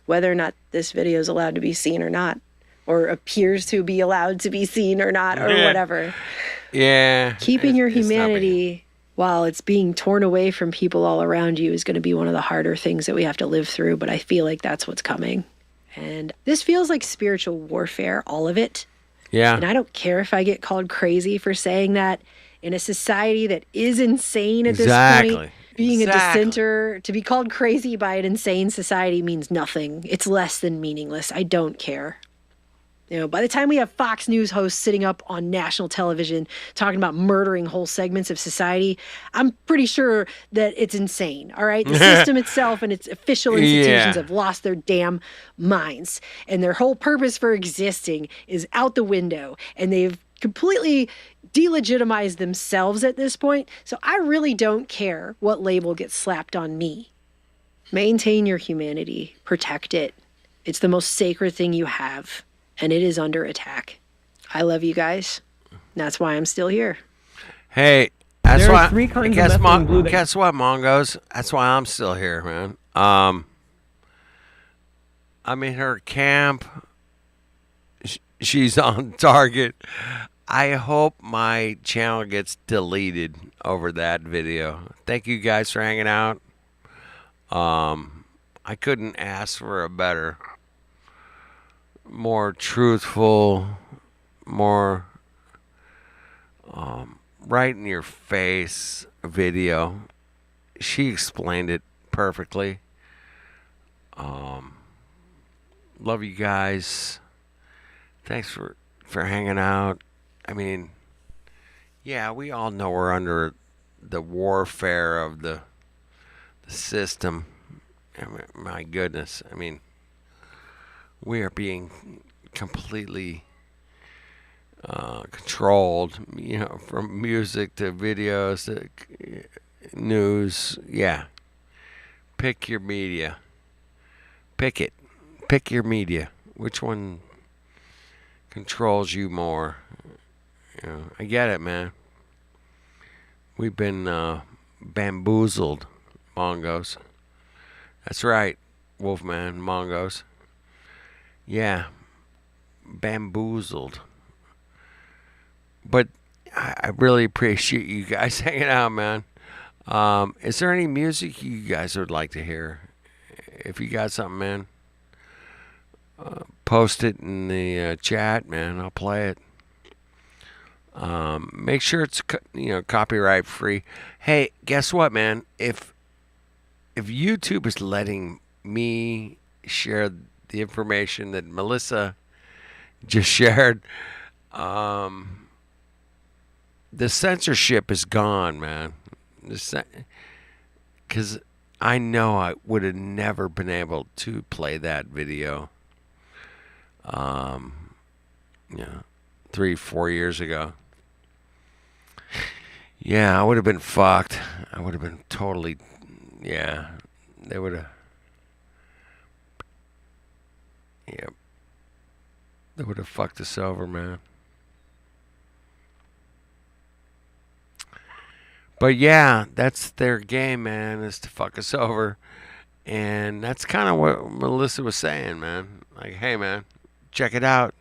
Whether or not this video is allowed to be seen or not, or appears to be allowed to be seen or not, or whatever. Yeah. Keeping your humanity while it's being torn away from people all around you is going to be one of the harder things that we have to live through, but I feel like that's what's coming. And this feels like spiritual warfare, all of it. Yeah. And I don't care if I get called crazy for saying that in a society that is insane at this point. Being a dissenter, to be called crazy by an insane society means nothing. It's less than meaningless. I don't care. By the time we have Fox News hosts sitting up on national television talking about murdering whole segments of society, I'm pretty sure that it's insane, all right? The system itself and its official institutions have lost their damn minds. And their whole purpose for existing is out the window. And they've completely delegitimized themselves at this point. So I really don't care what label gets slapped on me. Maintain your humanity. Protect it. It's the most sacred thing you have. And it is under attack. I love you guys. That's why I'm still here. Hey, that's there why. Are 3 kinds guess of methylene blue guess what, Mongos? That's why I'm still here, man. I'm in her camp. She's on target. I hope my channel gets deleted over that video. Thank you guys for hanging out. I couldn't ask for a better, more truthful, more right in your face video. She explained it perfectly. Love you guys. Thanks for hanging out. I mean, yeah, we all know we're under the warfare of the system. I mean, my goodness. I mean, we are being completely controlled, you know, from music to videos to news. Yeah. Pick your media. Pick it. Pick your media. Which one controls you more? You know, I get it, man. We've been bamboozled, Mongos. That's right, Wolfman, Mongos. Yeah, bamboozled. But I really appreciate you guys hanging out, man. Is there any music you guys would like to hear? If you got something, man, post it in the chat, man. I'll play it. Make sure it's copyright free. Hey, guess what, man? If YouTube is letting me share the information that Melissa just shared, the censorship is gone, man. Because I know I would have never been able to play that video, 3-4 years ago. Yeah, I would have been fucked. I would have been totally, yeah. They would have, yeah. They would have fucked us over, man. But yeah, that's their game, man, is to fuck us over. And that's kind of what Melissa was saying, man. Like, hey, man, check it out.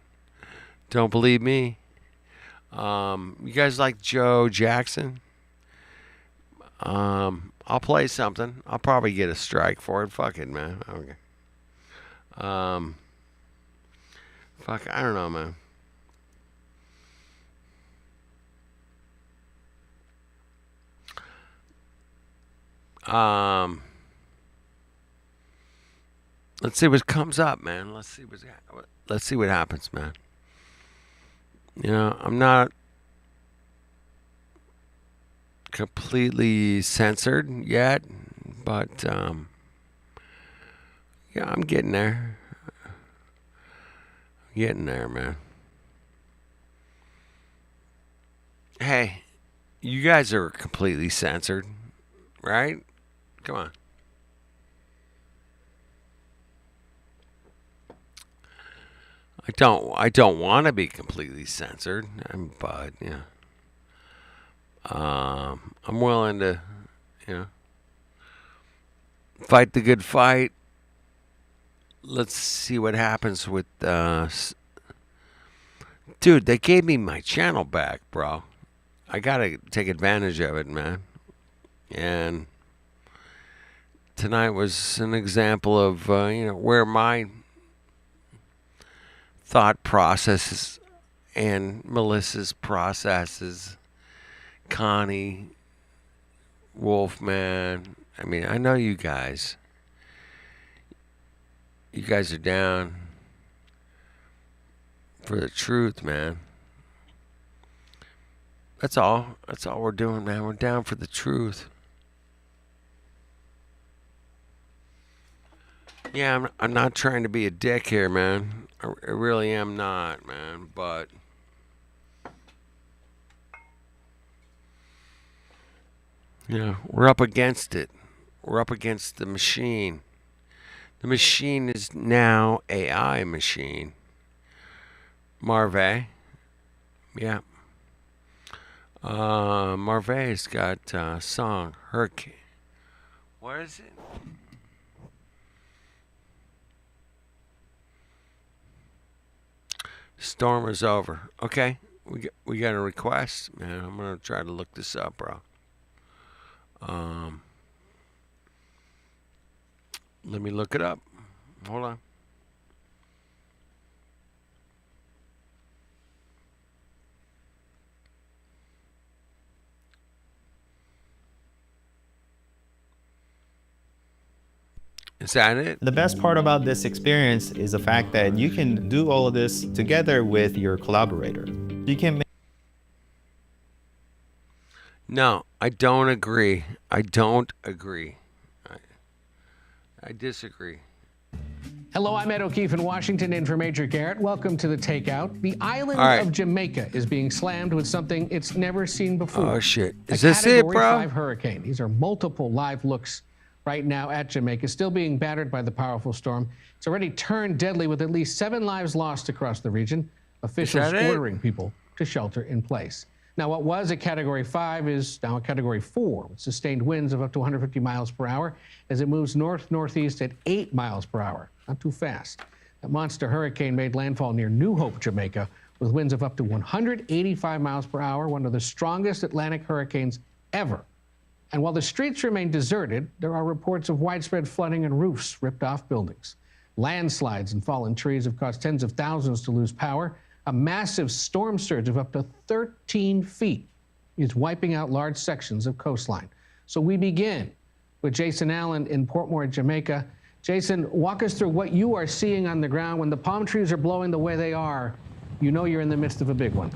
Don't believe me. You guys like Joe Jackson? I'll play something. I'll probably get a strike for it. Fuck it, man. Okay. Fuck, I don't know, man. Let's see what comes up, man. Let's see what happens, man. You know, I'm not completely censored yet, but yeah, I'm getting there. Getting there, man. Hey, you guys are completely censored, right? Come on. I don't want to be completely censored, but yeah. I'm willing to, fight the good fight. Let's see what happens with, dude, they gave me my channel back, bro. I gotta take advantage of it, man. And tonight was an example of, where my thought processes and Melissa's processes, Connie, Wolfman. I mean, I know you guys. You guys are down for the truth, man. That's all. That's all we're doing, man. We're down for the truth. Yeah, I'm not trying to be a dick here, man. I really am not, man. But we're up against it. We're up against the machine. The machine is now AI machine. Marve. Yeah. Marve's got a song. Hurricane. What is it? Storm is over. Okay. We got a request. Man, I'm going to try to look this up, bro. Let me look it up. Hold on. Is that it? The best part about this experience is the fact that you can do all of this together with your collaborator. You can make... No, I don't agree. I don't agree. I disagree. Hello, I'm Ed O'Keefe in Washington in for Major Garrett. Welcome to The Takeout. The island of Jamaica is being slammed with something it's never seen before. Oh, shit. Is this it, bro? A Category 5 hurricane. These are multiple live looks right now at Jamaica, still being battered by the powerful storm. It's already turned deadly with at least 7 lives lost across the region. Officials ordering people to shelter in place. Now, what was a Category 5 is now a Category 4 with sustained winds of up to 150 miles per hour as it moves north-northeast at 8 miles per hour. Not too fast. That monster hurricane made landfall near New Hope, Jamaica, with winds of up to 185 miles per hour, one of the strongest Atlantic hurricanes ever. And while the streets remain deserted, there are reports of widespread flooding and roofs ripped off buildings. Landslides and fallen trees have caused tens of thousands to lose power. A massive storm surge of up to 13 feet is wiping out large sections of coastline. So we begin with Jason Allen in Portmore, Jamaica. Jason, walk us through what you are seeing on the ground. When the palm trees are blowing the way they are, you know you're in the midst of a big one.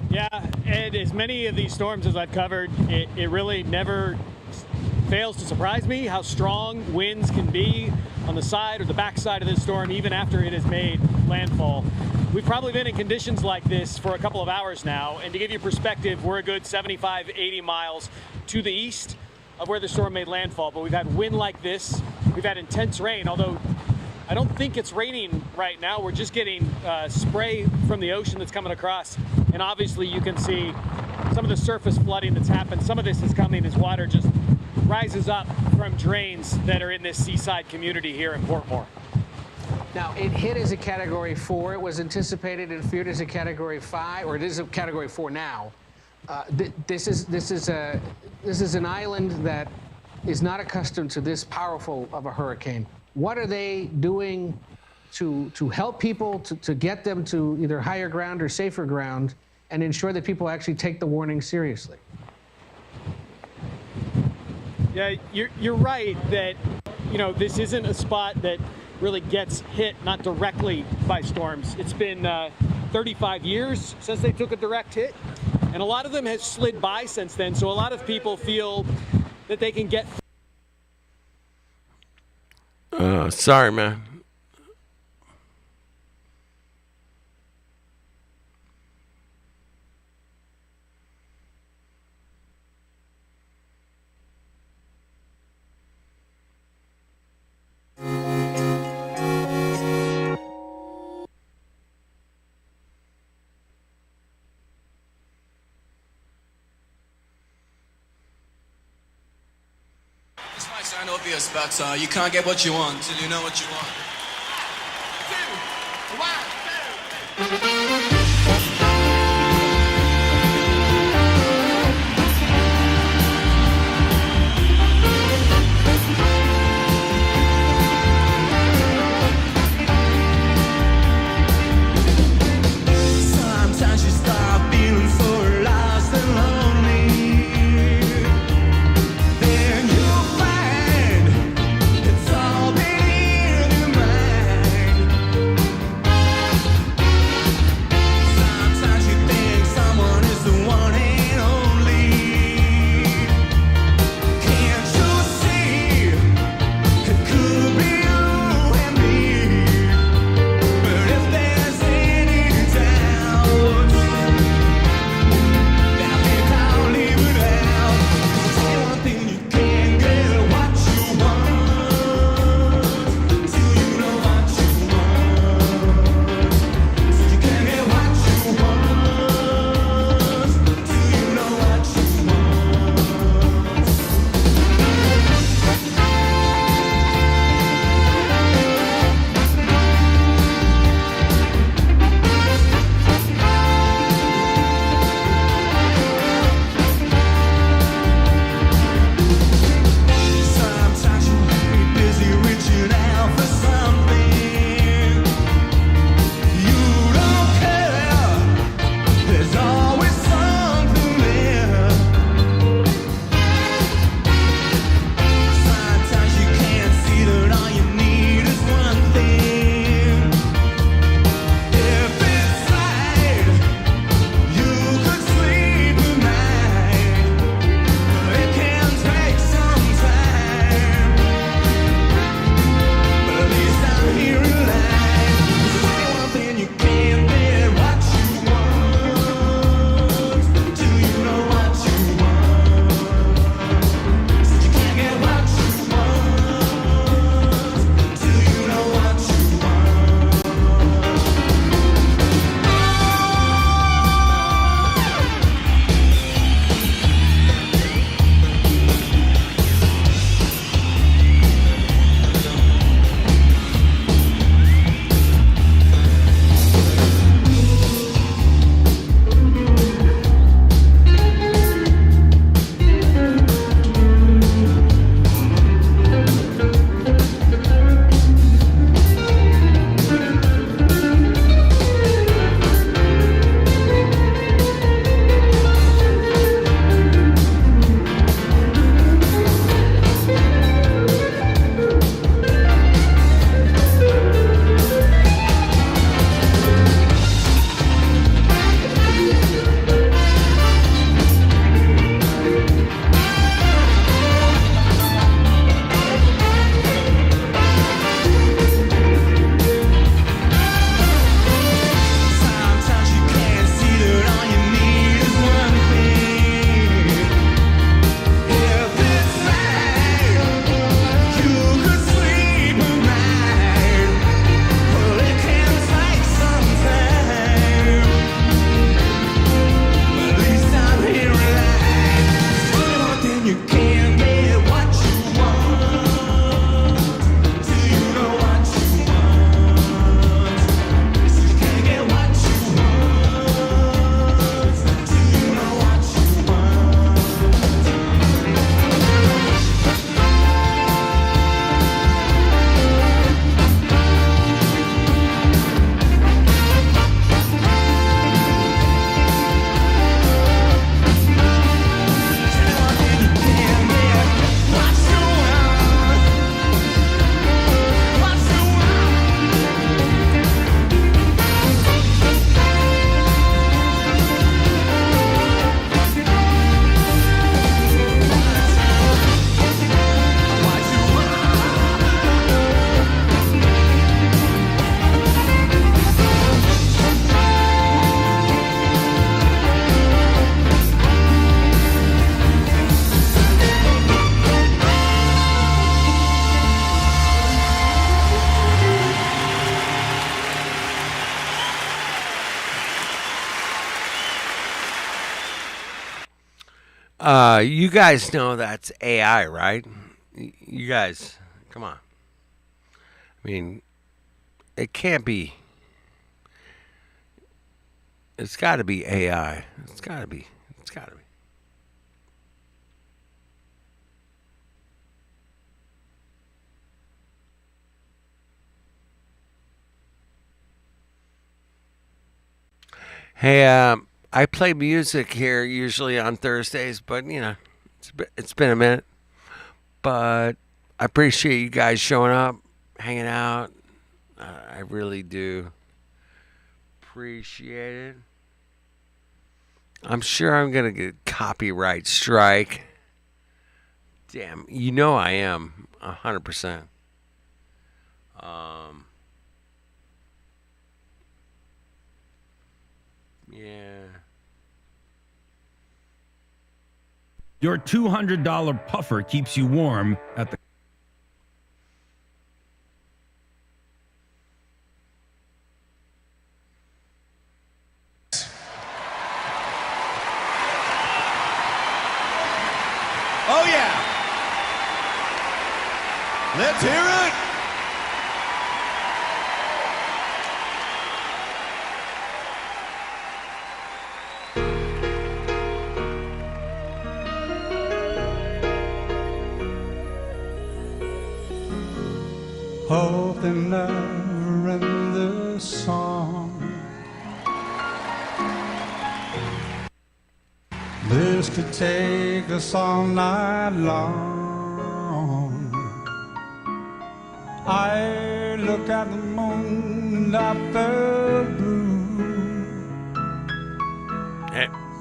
Yeah, and as many of these storms as I've covered, it really never fails to surprise me how strong winds can be on the side or the backside of this storm, even after it has made landfall. We've probably been in conditions like this for a couple of hours now, and to give you perspective, we're a good 75, 80 miles to the east of where the storm made landfall, but we've had wind like this. We've had intense rain, although I don't think it's raining right now. We're just getting spray from the ocean that's coming across, and obviously you can see some of the surface flooding that's happened. Some of this is coming as water just rises up from drains that are in this seaside community here in Portmore. Now, it hit as a Category 4. It was anticipated and feared as a Category 5, or it is a Category 4 now. This is an island that is not accustomed to this powerful of a hurricane. What are they doing to help people to get them to either higher ground or safer ground and ensure that people actually take the warning seriously? Yeah, you're right that, you know, this isn't a spot that really gets hit, not directly by storms. It's been 35 years since they took a direct hit, and a lot of them has slid by since then, so a lot of people feel that they can get... Sorry, man. This might sound obvious, but you can't get what you want till you know what you want. 2, 1, 2. Sometimes you start feeling so lost and lonely. Then you'll find it's all been in your mind. You guys know that's AI, right? You guys, come on. I mean, it can't be. It's got to be AI. It's got to be. It's got to be. Hey, I play music here usually on Thursdays, but you know, it's been a minute. But I appreciate you guys showing up, hanging out. I really do appreciate it. I'm sure I'm gonna get copyright strike. Damn, you know I am 100%. Yeah. Your $200 puffer keeps you warm at the. Oh, yeah. Let's hear it. Hope they never end the song. This could take us all night long. I look at the moon and I felt blue.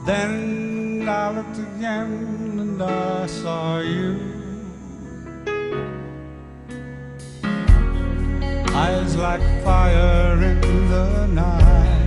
Then I looked again and I saw you. Eyes like fire in the night.